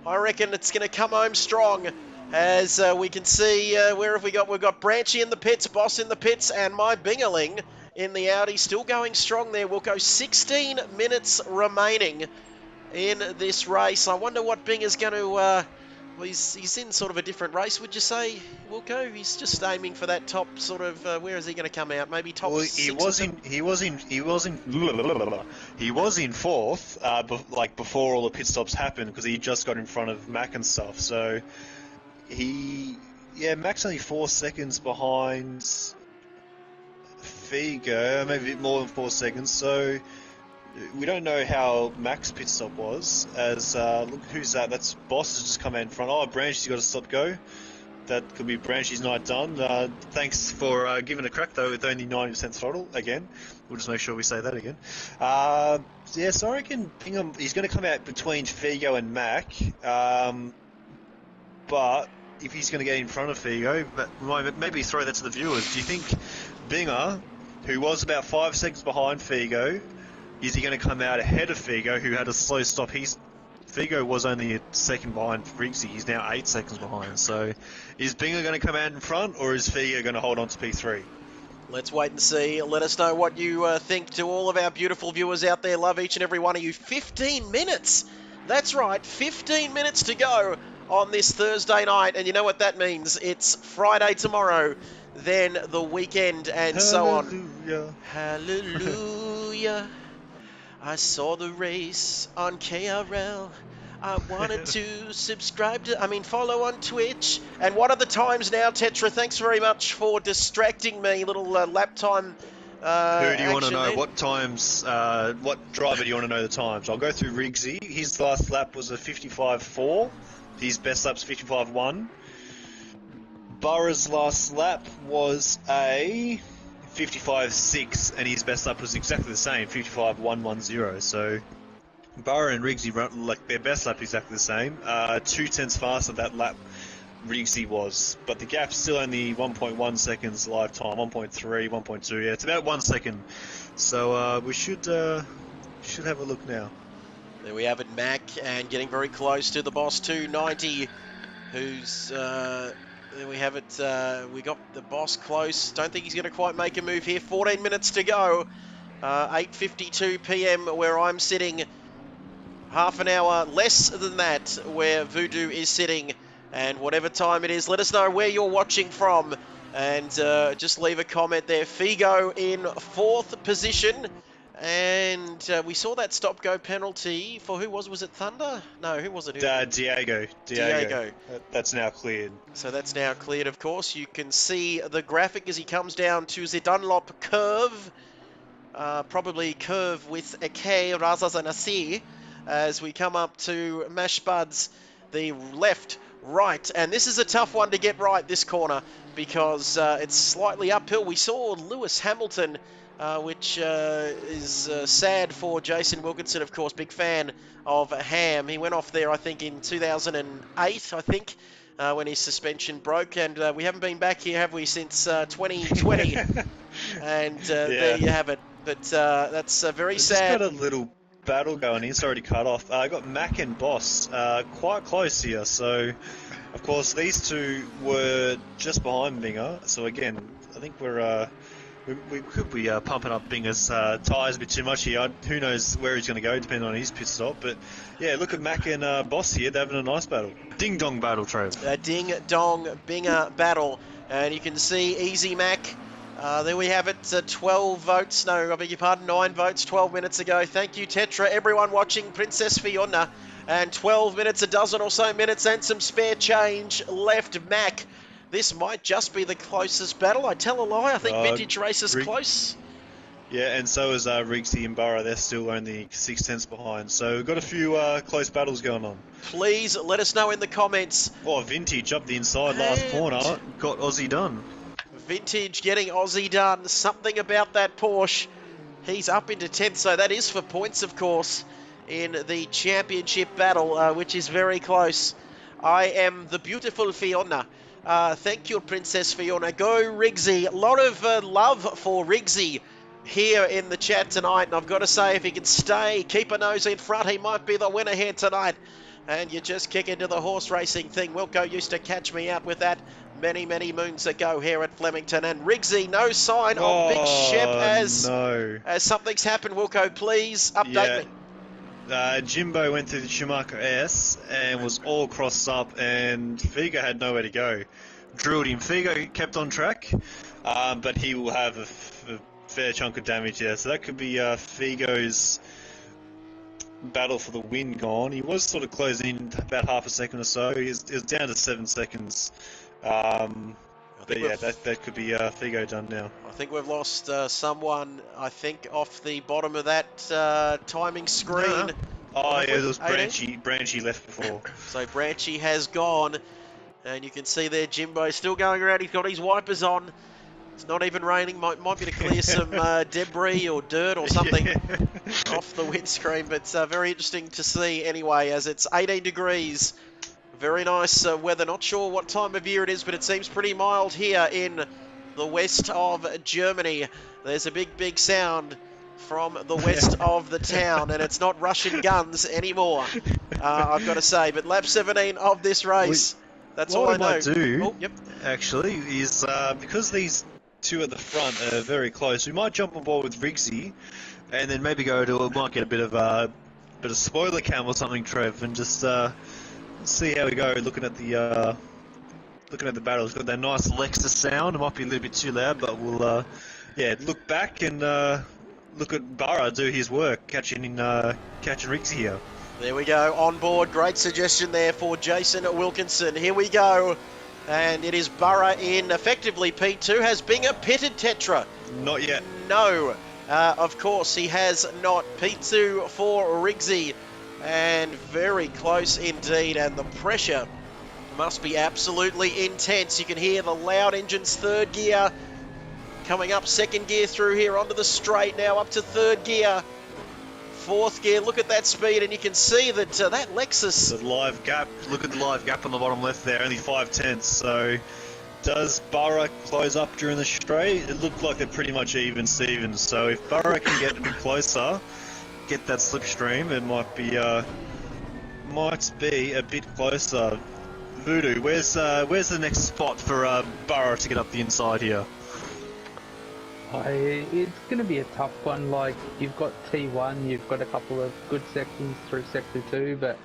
S1: I reckon it's going to come home strong. As we can see, where have we got? We've got Branchy in the pits, Boss in the pits, and my Bingerling in the Audi, still going strong there. We'll go 16 minutes remaining in this race. I wonder what Binger's going to... well, he's in sort of a different race, would you say, Wilco? He's just aiming for that top sort of... where is he going to come out? Maybe top
S2: well,
S1: 6
S2: he was in fourth, like before all the pit stops happened, because he just got in front of Mac and stuff. So Mac's only 4 seconds behind Figo, maybe a bit more than 4 seconds, so we don't know how Mac's pit stop was, as, look, who's that? That's Boss has just come out in front. Oh, Branchy's got a stop go. That could be Branchy's night done. Thanks for giving a crack, though, with only 90% throttle, again. We'll just make sure we say that again. So I reckon Bingham, he's going to come out between Figo and Mac, but if he's going to get in front of Figo, but maybe throw that to the viewers. Do you think Binger, who was about 5 seconds behind Figo, is he going to come out ahead of Figo, who had a slow stop? Figo was only a second behind Riggsy. He's now 8 seconds behind. So is Binger going to come out in front, or is Figo going to hold on to P3?
S1: Let's wait and see. Let us know what you think. To all of our beautiful viewers out there, love each and every one of you. 15 minutes. That's right, 15 minutes to go on this Thursday night. And you know what that means? It's Friday tomorrow, then the weekend, and so on. Hallelujah. I saw the race on KRL. I wanted to follow on Twitch. And what are the times now, Tetra? Thanks very much for distracting me. Little lap time
S2: Who do you want to
S1: action
S2: know?
S1: there.
S2: What times? What driver do you want to know the times? I'll go through Rigsy. His last lap was a 55.4. His best lap's 55.1. Burra's last lap was a 55.6, and his best lap was exactly the same, 55.110. So Burra and Rigsy run like their best lap exactly the same. 2 tenths faster that lap Rigsy was, but the gap's still only 1.1 seconds live time, 1.3, 1.2. Yeah, it's about 1 second. So we should have a look now.
S1: There we have it, Mac, and getting very close to the boss 290, who's, there we have it, we got the boss close. Don't think he's going to quite make a move here. 14 minutes to go, 8:52 p.m. where I'm sitting, half an hour less than that where Voodoo is sitting, and whatever time it is, let us know where you're watching from, and just leave a comment there. Figo in 4th position. And we saw that stop-go penalty for who was it? Thunder? No, who was it?
S2: Diego. That's now cleared.
S1: So that's now cleared, of course. You can see the graphic as he comes down to the Dunlop curve. Probably curve with a K rather than a C. As we come up to Mash Buds, the left, right. And this is a tough one to get right, this corner, because it's slightly uphill. We saw Lewis Hamilton, which is sad for Jason Wilkinson, of course, big fan of Ham. He went off there, I think, in 2008, when his suspension broke, and we haven't been back here, have we, since 2020? And there you have it. But that's very sad.
S2: Just got a little battle going in. Sorry to cut off. I got Mac and Boss quite close here. So, of course, these two were just behind Binger. So again, I think we could be pumping up Binger's tyres a bit too much here. Who knows where he's going to go, depending on his pit stop. But yeah, look at Mac and Boss here. They're having a nice battle. Ding dong battle, Trev.
S1: A ding dong Binger battle, and you can see Easy Mac. There we have it, 12 votes, no, I beg your pardon, 9 votes 12 minutes ago. Thank you, Tetra, everyone watching, Princess Fiona. And 12 minutes, a dozen or so minutes, and some spare change left. Mac, this might just be the closest battle. I tell a lie, I think Vintage Race is close.
S2: Yeah, and so is Rigsy and Burra. They're still only 6 tenths behind. So we've got a few close battles going on.
S1: Please let us know in the comments.
S2: Oh, Vintage up the inside last corner. Got Aussie done.
S1: Vintage getting Aussie done. Something about that Porsche. He's up into 10th, so that is for points, of course, in the championship battle, which is very close. I am the beautiful Fiona. Thank you, Princess Fiona. Go, Rigsy. A lot of love for Rigsy here in the chat tonight, and I've got to say, if he can stay, keep a nose in front, he might be the winner here tonight. And you just kick into the horse racing thing. Wilco used to catch me out with that many, many moons ago here at Flemington. And Rigsy, no sign of Big Shep as something's happened. Wilco, please update me.
S2: Jimbo went through the Schumacher S and was all crossed up, and Figo had nowhere to go. Drilled him. Figo kept on track, but he will have a fair chunk of damage there. So that could be Figo's battle for the win gone. He was sort of closing in about half a second or so. It was down to 7 seconds. But yeah, that could be Figo done now.
S1: I think we've lost someone, I think, off the bottom of that timing screen.
S2: No. Oh, yeah, there was Branchy left before.
S1: So Branchy has gone, and you can see there Jimbo still going around. He's got his wipers on. It's not even raining. Might be to clear some debris or dirt or something off the windscreen. But very interesting to see anyway, as it's 18 degrees. Very nice weather. Not sure what time of year it is, but it seems pretty mild here in the west of Germany. There's a big, big sound from the west of the town, and it's not Russian guns anymore, I've got to say. But lap 17 of this race, that's all I know.
S2: What we might do, actually, is because these two at the front are very close, we might jump on board with Rigsy, and then maybe might get a bit of spoiler cam or something, Trev, and just see how we go. Looking at the battle, it's got that nice Lexus sound. It might be a little bit too loud, but we'll look back and look at Burra do his work, catching Rigsy here.
S1: There we go, on board. Great suggestion there for Jason Wilkinson. Here we go. And it is Burra in effectively P2. Has Binger pitted Tetra?
S2: Not yet.
S1: No. Of course, he has not. P2 for Rigsy. And very close indeed. And the pressure must be absolutely intense. You can hear the loud engines, third gear. Coming up second gear through here onto the straight now up to third gear. Fourth gear, look at that speed, and you can see that that Lexus...
S2: The live gap, look at the live gap on the bottom left there, only 5/10. So does Burra close up during the straight? It looked like they're pretty much even Stevens. So if Burra can get a bit closer, get that slipstream, it might be a bit closer. Voodoo, where's the next spot for Burra to get up the inside here?
S3: It's going to be a tough one. Like, you've got T1, you've got a couple of good sections through Sector 2, but,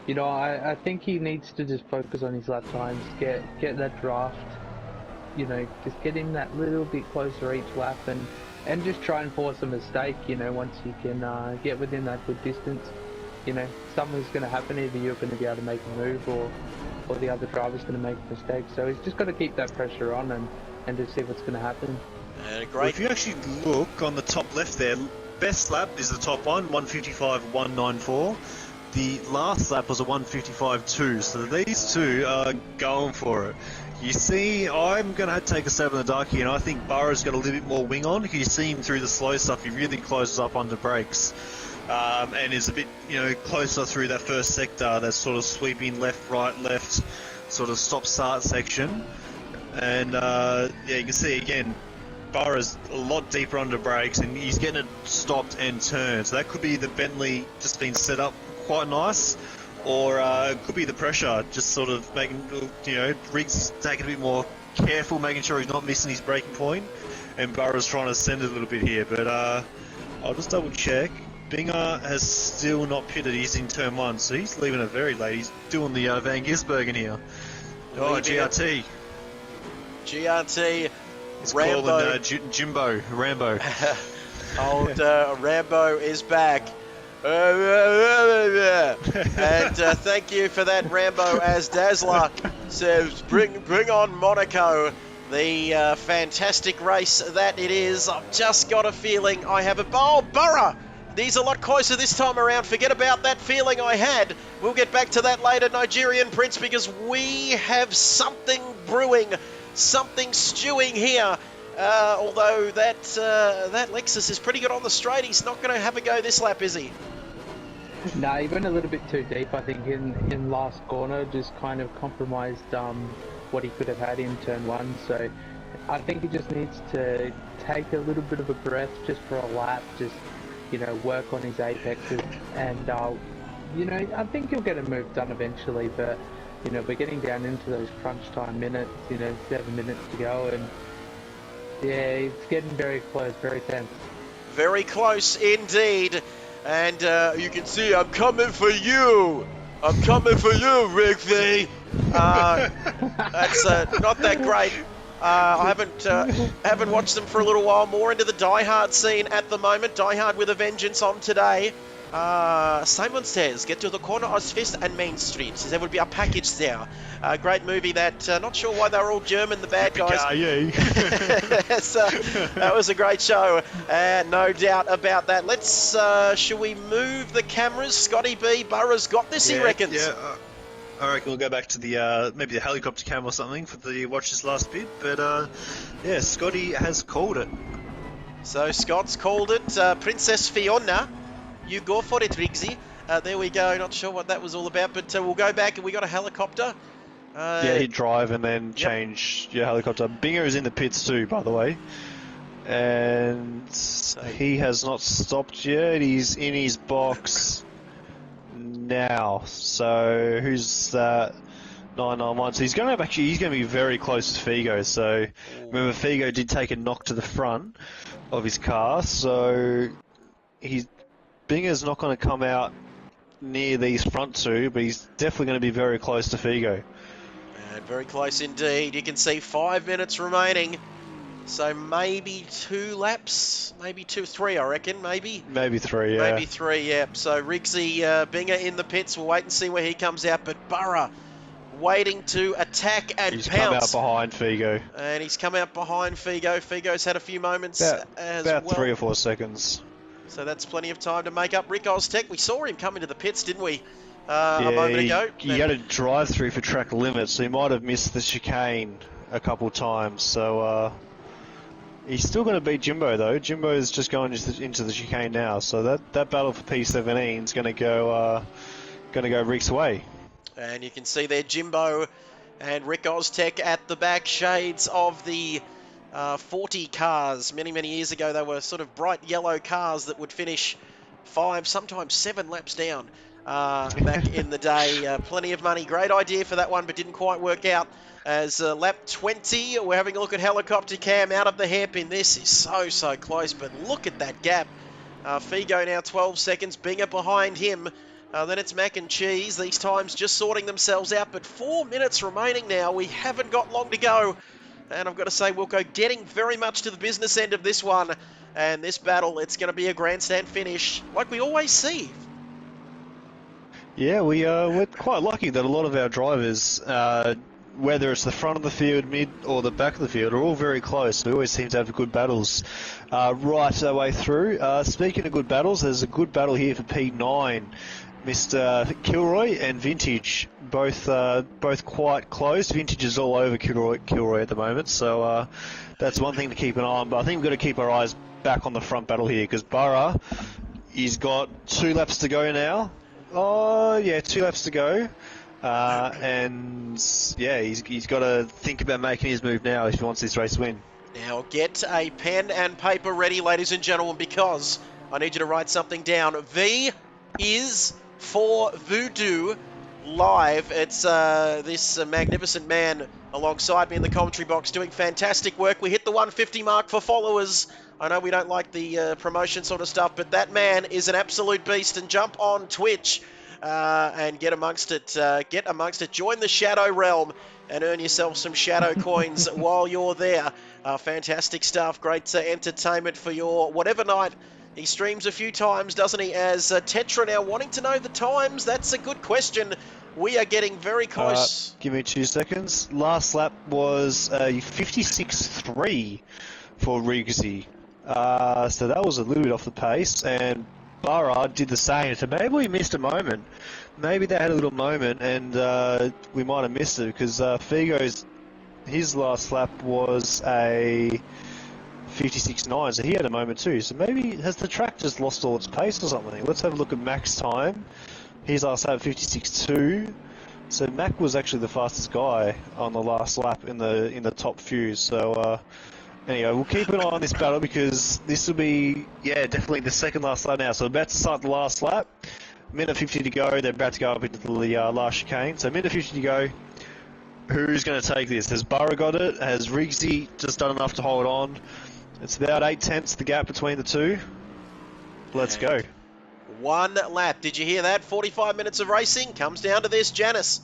S3: you know, I think he needs to just focus on his lap times, get that draft, you know, just get him that little bit closer each lap and just try and force a mistake, you know, once you can get within that good distance. You know, something's going to happen, either you're going to be able to make a move or the other driver's going to make a mistake. So he's just got to keep that pressure on and just see what's going to happen.
S2: Well, if you actually look on the top left there, best lap is the top one, 155.194. The last lap was a 155.2, so these two are going for it. You see, I'm going to take a stab in the dark here, and I think Burra's got a little bit more wing on. Because you see him through the slow stuff, he really closes up under brakes. And is a bit, you know, closer through that first sector, that sort of sweeping left, right, left, sort of stop-start section. And, yeah, you can see again, Burra's a lot deeper under brakes, and he's getting it stopped and turned. So that could be the Bentley just being set up quite nice, or it could be the pressure just sort of making, you know, Riggs taking a bit more careful, making sure he's not missing his braking point, and Burra's trying to send it a little bit here. But I'll just double check. Binger has still not pitted. He's in turn 1, so he's leaving it very late. He's doing the Van Gisbergen here. Oh, GRT.
S1: GRT.
S2: It's
S1: Rambo.
S2: Jimbo, Rambo.
S1: Old Rambo is back. And thank you for that, Rambo, as Dazzler says, bring on Monaco. The fantastic race that it is. I've just got a feeling I have a... Oh, Burra! He's a lot closer this time around. Forget about that feeling I had. We'll get back to that later, Nigerian Prince, because we have something brewing, something stewing here. Although that Lexus is pretty good on the straight. He's not going to have a go this lap, is he?
S3: No, he went a little bit too deep, I think, in last corner. Just kind of compromised what he could have had in turn 1. So I think he just needs to take a little bit of a breath just for a lap. Just, you know, work on his apexes, and you know, I think he'll get a move done eventually. But you know, we're getting down into those crunch time minutes. You know, 7 minutes to go, and yeah, it's getting very close, very tense.
S1: Very close indeed, and you can see I'm coming for you. I'm coming for you, Rigby. That's not that great. I haven't watched them for a little while. More into the Die Hard scene at the moment. Die Hard with a Vengeance on today. Simon says, get to the corner of Fifth and Main Street. There will be a package there. Great movie that, not sure why they were all German, the bad guys. That was a great show. No doubt about that. Let's, shall we move the cameras? Scotty B, Burra's got this, he reckons.
S2: Yeah. I reckon we'll go back to the maybe the helicopter cam or something for the watch this last bit. But yeah, Scotty has called it.
S1: So Scott's called it. Princess Fiona, you go for it, Riggsy. There we go. Not sure what that was all about, but we'll go back and we got a helicopter.
S2: Yeah, he'd drive and then change your helicopter. Binger is in the pits too, by the way. And he has not stopped yet. He's in his box now. So who's that? 991. So he's going to be very close to Figo. So remember, Figo did take a knock to the front of his car. So Binger's not going to come out near these front two, but he's definitely going to be very close to Figo.
S1: And very close indeed. You can see 5 minutes remaining. So maybe 2 laps, maybe 3, I reckon, maybe.
S2: Maybe 3, yeah.
S1: Maybe 3, yeah. So Riggsy, Binger in the pits. We'll wait and see where he comes out. But Burra, waiting to attack and
S2: He's
S1: pounce.
S2: come out behind Figo.
S1: And he's come out behind Figo. Figo's had a few moments as
S2: About
S1: well.
S2: 3 or 4 seconds.
S1: So that's plenty of time to make up. Rick Oztech, we saw him come into the pits, didn't we,
S2: Yeah,
S1: a moment ago?
S2: You got to drive through for track limits, so he might have missed the chicane a couple times. So he's still going to beat Jimbo, though. Jimbo's just going into the chicane now, so that battle for P17 is going to go Rick's way.
S1: And you can see there Jimbo and Rick Oztech at the back, shades of the 40 cars. Many, many years ago, they were sort of bright yellow cars that would finish 5, sometimes 7 laps down back in the day. Plenty of money. Great idea for that one, but didn't quite work out. As lap 20, we're having a look at helicopter cam out of the hairpin. This is so close, but look at that gap. Figo now 12 seconds, Binger behind him. Then it's Mac and Cheese, these times just sorting themselves out, but 4 minutes remaining now. We haven't got long to go. And I've got to say, Wilco, getting very much to the business end of this one. And this battle, it's going to be a grandstand finish, like we always see.
S2: Yeah, we're quite lucky that a lot of our drivers, whether it's the front of the field, mid, or the back of the field, are all very close. We always seem to have good battles right our way through. Speaking of good battles, there's a good battle here for P9. Mr. Kilroy and Vintage, both quite close. Vintage is all over Kilroy at the moment, so that's one thing to keep an eye on. But I think we've got to keep our eyes back on the front battle here, because Burra, he's got 2 laps to go now. Oh, yeah, 2 laps to go. And, yeah, he's got to think about making his move now if he wants this race to win.
S1: Now get a pen and paper ready, ladies and gentlemen, because I need you to write something down. V is for Voodoo Live. It's this magnificent man alongside me in the commentary box doing fantastic work. We hit the 150 mark for followers. I know we don't like the promotion sort of stuff, but that man is an absolute beast. And jump on Twitch and get amongst it. Join the Shadow Realm and earn yourself some Shadow coins while you're there. Fantastic stuff. Great entertainment for your whatever night. He streams a few times, doesn't he? As Tetra now wanting to know the times. That's a good question. We are getting very close.
S2: Give me 2 seconds. Last lap was a 56.3 for Rigsy. So that was a little bit off the pace. And Burra did the same. So maybe we missed a moment. Maybe they had a little moment and we might have missed it, because Figo's, his last lap was a 56.9, so he had a moment too. So maybe has the track just lost all its pace or something? Let's have a look at Mac's time. His last lap 56.2. So Mac was actually the fastest guy on the last lap in the top few. So anyway, we'll keep an eye on this battle, because this will be definitely the second last lap now. So we're about to start the last lap. Minute 50 to go. They're about to go up into the last chicane. So minute 50 to go. Who's going to take this? Has Burra got it? Has Rigsy just done enough to hold on? It's about 8/10 the gap between the two. Let's go.
S1: 1 lap. Did you hear that? 45 minutes of racing comes down to this. Janice,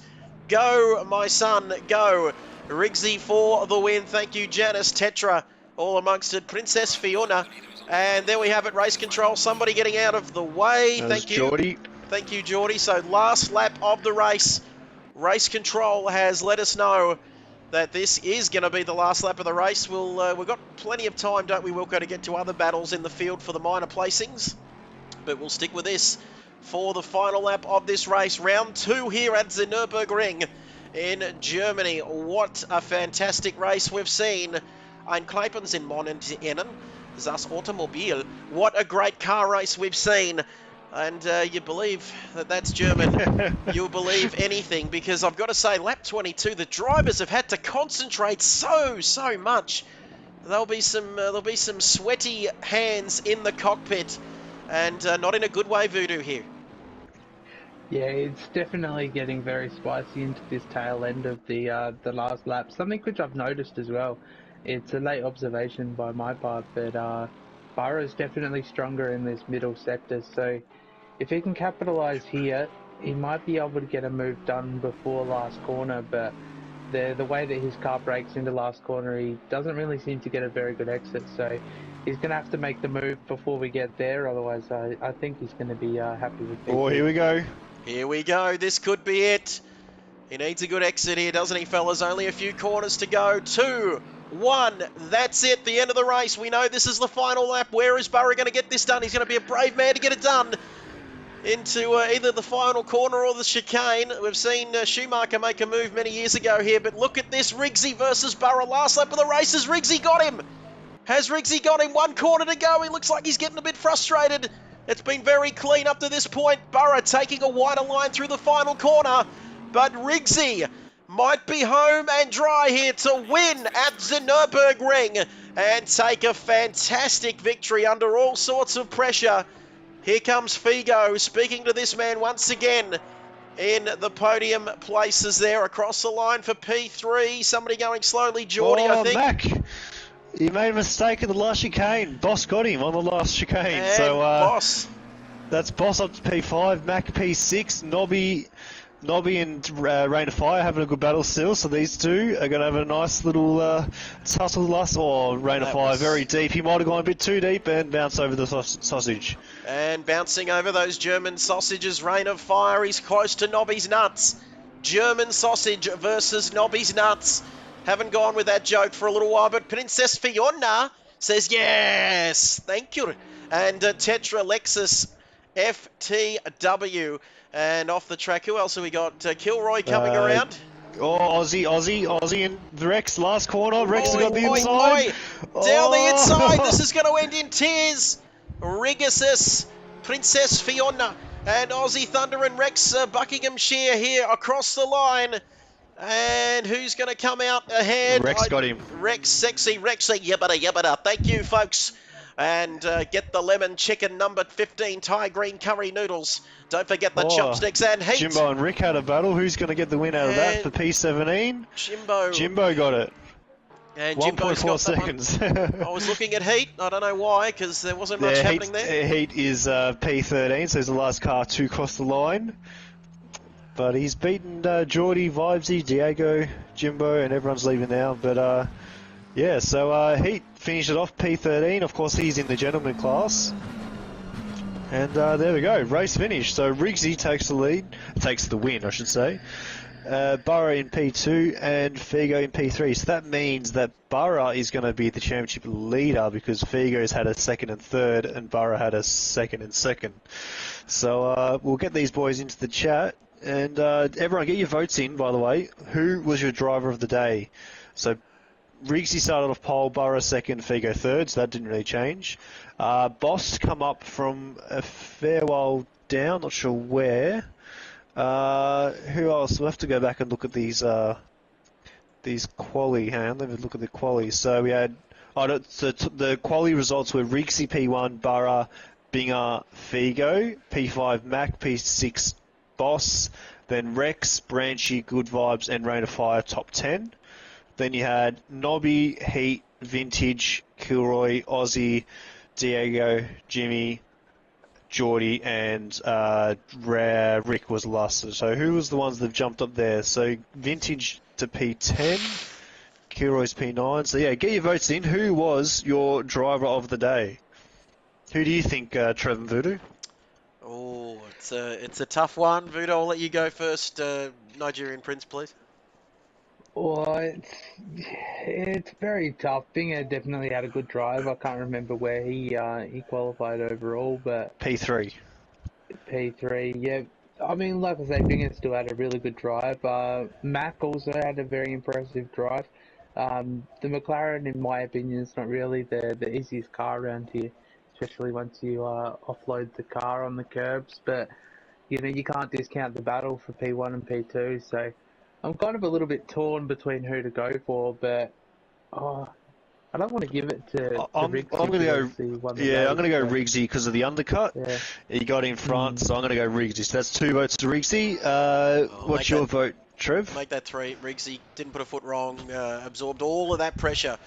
S1: go, my son, go. Rigsy for the win. Thank you, Janice. Tetra, all amongst it. Princess Fiona. And there we have it, race control. Somebody getting out of the way. Thank you.
S2: Geordie.
S1: Thank you, Geordie. So last lap of the race. Race control has let us know that this is going to be the last lap of the race. We've got plenty of time, don't we, Wilco, to get to other battles in the field for the minor placings. But we'll stick with this for the final lap of this race. Round 2 here at the Nurburgring in Germany. What a fantastic race we've seen. Ein Kleipens in Innen, das Automobil. What a great car race we've seen. And you believe that that's German, you'll believe anything, because I've got to say, lap 22, the drivers have had to concentrate so much. There'll be some sweaty hands in the cockpit, and not in a good way, Voodoo here.
S3: Yeah, it's definitely getting very spicy into this tail end of the last lap. Something which I've noticed as well. It's a late observation by my part, but Burra is definitely stronger in this middle sector, so if he can capitalise here, he might be able to get a move done before last corner, but the way that his car breaks into last corner, he doesn't really seem to get a very good exit, so he's going to have to make the move before we get there, otherwise I think he's going to be happy with it.
S2: Oh, here we go.
S1: Here we go, this could be it. He needs a good exit here, doesn't he, fellas? Only a few corners to go. 2, 1. That's it. The end of the race. We know this is the final lap. Where is Burrow going to get this done? He's going to be a brave man to get it done into either the final corner or the chicane. We've seen Schumacher make a move many years ago here, but look at this. Rigsy versus Burrow. Last lap of the race. Has Rigsy got him? Has Rigsy got him? 1 corner to go. He looks like he's getting a bit frustrated. It's been very clean up to this point. Burrow taking a wider line through the final corner. But Rigsy might be home and dry here to win at the Nurburgring and take a fantastic victory under all sorts of pressure. Here comes Figo speaking to this man once again in the podium places there across the line for P3. Somebody going slowly, Geordie, I think.
S2: Mac, he made a mistake in the last chicane. Boss got him on the last chicane.
S1: And
S2: so
S1: Boss.
S2: That's Boss up to P5, Mac P6, Nobby and Rain of Fire having a good battle still, so these two are going to have a nice little tussle last. Or Rain of Fire very deep. He might have gone a bit too deep and bounced over the sausage.
S1: And bouncing over those German sausages, Rain of Fire, he's close to Nobby's nuts. German sausage versus Nobby's nuts. Haven't gone with that joke for a little while, but Princess Fiona says yes, thank you. And Tetra Lexus FTW. And off the track, who else have we got? Kilroy coming around.
S2: Aussie and Rex, last corner. Rex has got the inside.
S1: Down the inside. This is going to end in tears. Rigasus, Princess Fiona, and Aussie Thunder and Rex Buckinghamshire here across the line. And who's going to come out ahead?
S2: Rex got him.
S1: Rex, sexy, Rexy, yabbada. Thank you, folks. And get the lemon chicken number 15 Thai green curry noodles. Don't forget the chopsticks and heat.
S2: Jimbo and Rick had a battle. Who's going to get the win out of that for P17? Jimbo got it.
S1: And
S2: 1.4 seconds.
S1: I was looking at heat. I don't know why, because there wasn't much happening there.
S2: Heat is P13, so he's the last car to cross the line. But he's beaten Geordie, Vibesy, Diego, Jimbo, and everyone's leaving now. But yeah, so Heat finished it off P13. Of course, he's in the gentleman class. And there we go, race finished. So Rigsy takes the lead, takes the win, I should say. Burrow in P2 and Figo in P3. So that means that Burrow is going to be the championship leader because Figo's had a second and third and Burrow had a second and second. So we'll get these boys into the chat. And everyone, get your votes in, by the way. Who was your driver of the day? So Rigsy started off pole, Burrow second, Figo third, so that didn't really change. Boss come up from a fair while down, not sure where. Who else? We'll have to go back and look at these quali. Hang on, let me look at the quali. So we had the quali results were Rigsy P1, Burrow, Binger, Figo, P5 Mac, P6 Boss, then Rex, Branchy, Good Vibes, and Rain of Fire top 10. Then you had Nobby, Heat, Vintage, Kilroy, Aussie, Diego, Jimmy, Geordie, and Rick was last. So who was the ones that jumped up there? So Vintage to P10, Kilroy's P9. So yeah, get your votes in. Who was your driver of the day? Who do you think, Trevor Voodoo?
S1: Oh, it's a tough one. Voodoo, I'll let you go first. Nigerian Prince, please.
S3: Well, it's very tough. Binger definitely had a good drive. I can't remember where he qualified overall, but
S2: P3.
S3: P3, yeah. I mean, like I say, Binger still had a really good drive. Mac also had a very impressive drive. The McLaren, in my opinion, is not really the easiest car around here, especially once you offload the car on the curbs. But you know, you can't discount the battle for P1 and P2, so I'm kind of a little bit torn between who to go for, but I don't want to give it to Rigsy.
S2: I'm going to go Rigsy because of the undercut.
S3: Yeah.
S2: He got in front, so I'm going to go Rigsy. So that's 2 votes to Rigsy. What's your vote, Trev?
S1: Make that 3. Rigsy didn't put a foot wrong, absorbed all of that pressure.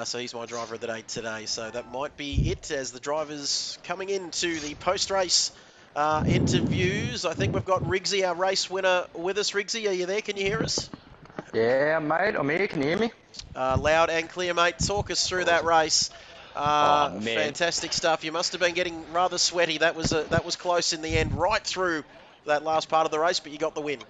S1: So he's my driver of the day today. So that might be it as the drivers coming into the post-race interviews. I think we've got Rigsy, our race winner, with us. Rigsy, are you there? Can you hear us?
S4: Yeah, mate, I'm here. Can you hear me?
S1: Loud and clear, mate. Talk us through that race. Fantastic stuff. You must have been getting rather sweaty. That was close in the end, right through that last part of the race, but you got the win.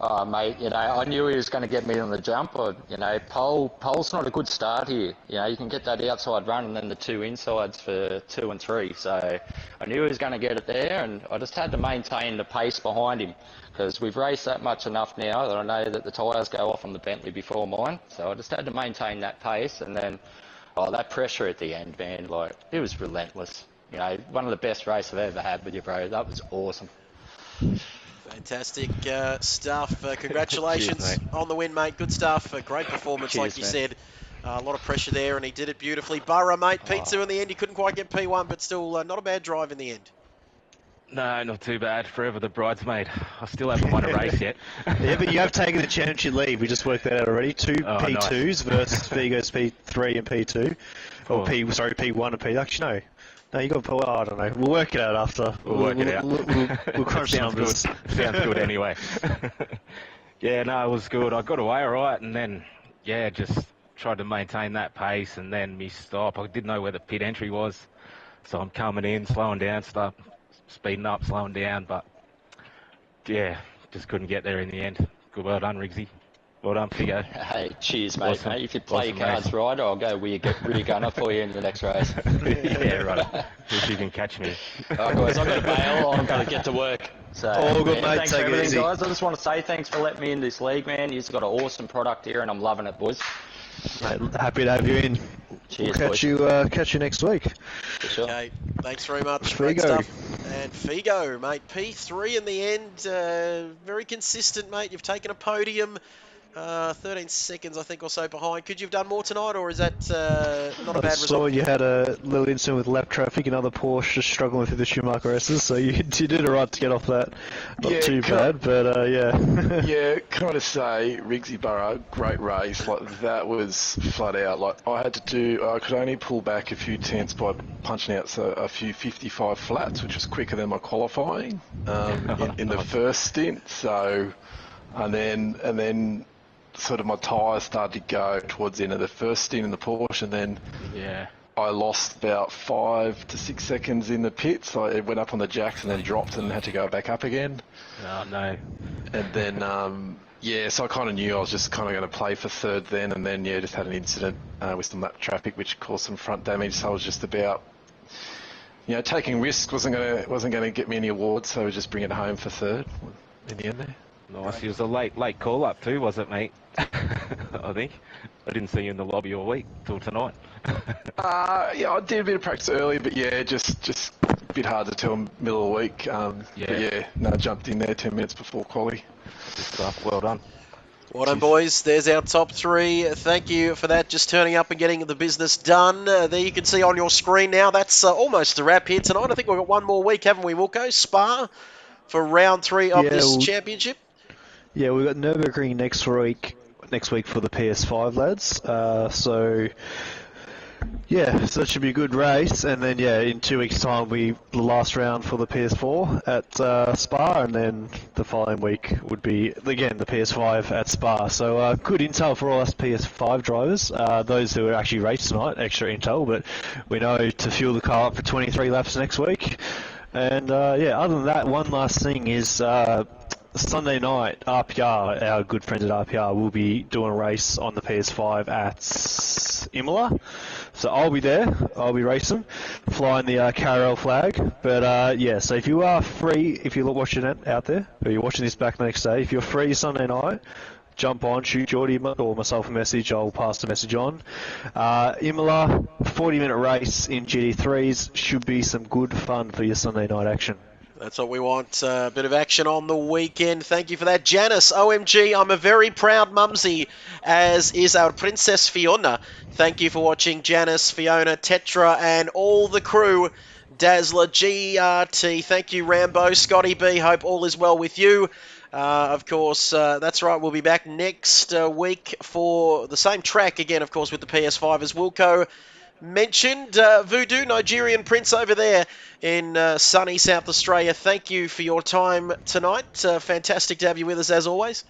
S4: Oh, mate, I knew he was going to get me on the jump. Pole's not a good start here. You can get that outside run and then the two insides for 2 and 3. So I knew he was going to get it there, and I just had to maintain the pace behind him because we've raced that much enough now that I know that the tyres go off on the Bentley before mine. So I just had to maintain that pace, and then that pressure at the end, man, it was relentless. One of the best races I've ever had with you, bro. That was awesome.
S1: Fantastic stuff. Congratulations
S5: Cheers,
S1: on the win, mate. Good stuff. A great performance,
S4: Cheers,
S1: like you
S4: man.
S1: said. A lot of pressure there, and he did it beautifully. Burrow, mate. P2 in the end. He couldn't quite get P1, but still not a bad drive in the end.
S5: No, not too bad. Forever the bridesmaid. I still haven't won a race yet.
S2: Yeah, but you have taken the championship lead. We just worked that out already. Two P2s
S5: nice.
S2: versus Vigo's P3 and P2. Or P1 and P. Actually, no. No, you got. I don't know. We'll work it out after.
S5: We'll work it out.
S2: We'll crunch the numbers.
S5: Sounds good anyway. Yeah, no, it was good. I got away all right, and then, just tried to maintain that pace, and then me stop. I didn't know where the pit entry was, so I'm coming in, slowing down, speeding up, slowing down, but, just couldn't get there in the end. Good, well done, Riggsy. Well done, Figo.
S4: Hey, cheers, mate.
S5: Awesome.
S4: If you play
S5: Awesome
S4: your cards
S5: race.
S4: right, I'll go rear gunner for you in the next race.
S5: Yeah, right. If you can catch me.
S4: All right, guys, I've got to bail. I've got to get to work. So,
S2: All good, mate.
S4: Thanks
S2: Take
S4: for
S2: it
S4: everything,
S2: easy.
S4: guys. I just want to say thanks for letting me in this league, man. You've got an awesome product here, and I'm loving it, boys.
S2: Mate, happy to have you in.
S4: Cheers,
S2: We'll
S4: boys.
S2: catch you next week.
S4: For sure.
S1: Okay, thanks very much. Great
S2: Figo.
S1: stuff. And Figo, mate, P3 in the end. Very consistent, mate. You've taken a podium. 13 seconds, I think, or so behind. Could you have done more tonight, or is that not a
S2: I
S1: bad
S2: saw
S1: result?
S2: you had a little incident with lap traffic, another Porsche just struggling through the Schumacher S's, so you did it right to get off that. Not too bad, but yeah.
S6: Yeah, can I just say, Riggsy Burrow, great race. That was flat out. I had to do, I could only pull back a few tenths by punching out a few 55 flats, which was quicker than my qualifying in the first stint. So, and then sort of my tyres started to go towards the end of the first stint in the Porsche, and then I lost about 5 to 6 seconds in the pits. So it went up on the jacks and then dropped and had to go back up again.
S5: Oh, no.
S6: And then, so I kind of knew I was just kind of going to play for third then, and then, just had an incident with some lap traffic which caused some front damage. So I was just about, taking risks wasn't going to get me any awards, so I was just bring it home for third in the end there.
S5: Nice. He was a late call-up too, was it, mate? I think. I didn't see you in the lobby all week till tonight.
S6: I did a bit of practice early, but just a bit hard to tell middle of the week. But jumped in there 10 minutes before quali.
S5: Good stuff. Well done.
S1: Well done, boys. There's our top three. Thank you for that. Just turning up and getting the business done. There you can see on your screen now. That's almost a wrap here tonight. I think we've got one more week, haven't we, Wilco? Spa for round 3 of this championship.
S2: Yeah, we've got Nurburgring next week for the PS5 lads. So that should be a good race. And then, in 2 weeks' time, the last round for the PS4 at Spa, and then the following week would be, again, the PS5 at Spa. So good intel for all us PS5 drivers, those who are actually raced tonight, extra intel, but we know to fuel the car up for 23 laps next week. And, other than that, one last thing is... Sunday night, RPR, our good friends at RPR, will be doing a race on the PS5 at Imola. So I'll be there. I'll be racing, flying the KRL flag. But so if you are free, if you're watching it out there, or you're watching this back the next day, if you're free Sunday night, jump on, shoot Geordie or myself a message. I'll pass the message on. Imola, 40-minute race in GT3s. Should be some good fun for your Sunday night action.
S1: That's what we want, a bit of action on the weekend. Thank you for that. Janice, OMG, I'm a very proud mumsy, as is our Princess Fiona. Thank you for watching, Janice, Fiona, Tetra, and all the crew. Dazzler, GRT, thank you, Rambo, Scotty B, hope all is well with you. Of course, that's right, we'll be back next week for the same track again, of course, with the PS5 as Wilco mentioned. Voodoo, Nigerian Prince over there in sunny South Australia. Thank you for your time tonight. Fantastic to have you with us as always.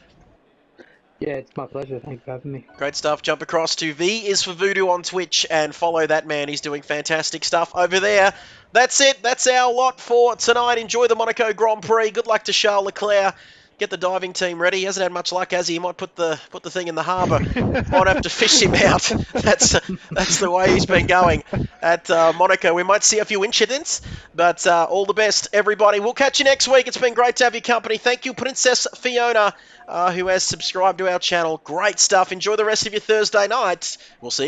S3: Yeah, it's my pleasure. Thanks for having me.
S1: Great stuff. Jump across to V is for Voodoo on Twitch and follow that man. He's doing fantastic stuff over there. That's it. That's our lot for tonight. Enjoy the Monaco Grand Prix. Good luck to Charles Leclerc. get the diving team ready. He hasn't had much luck, has he? He might put the thing in the harbour. Might have to fish him out. That's the way he's been going at Monaco. We might see a few incidents, but all the best, everybody. We'll catch you next week. It's been great to have your company. Thank you, Princess Fiona, who has subscribed to our channel. Great stuff. Enjoy the rest of your Thursday night. We'll see you.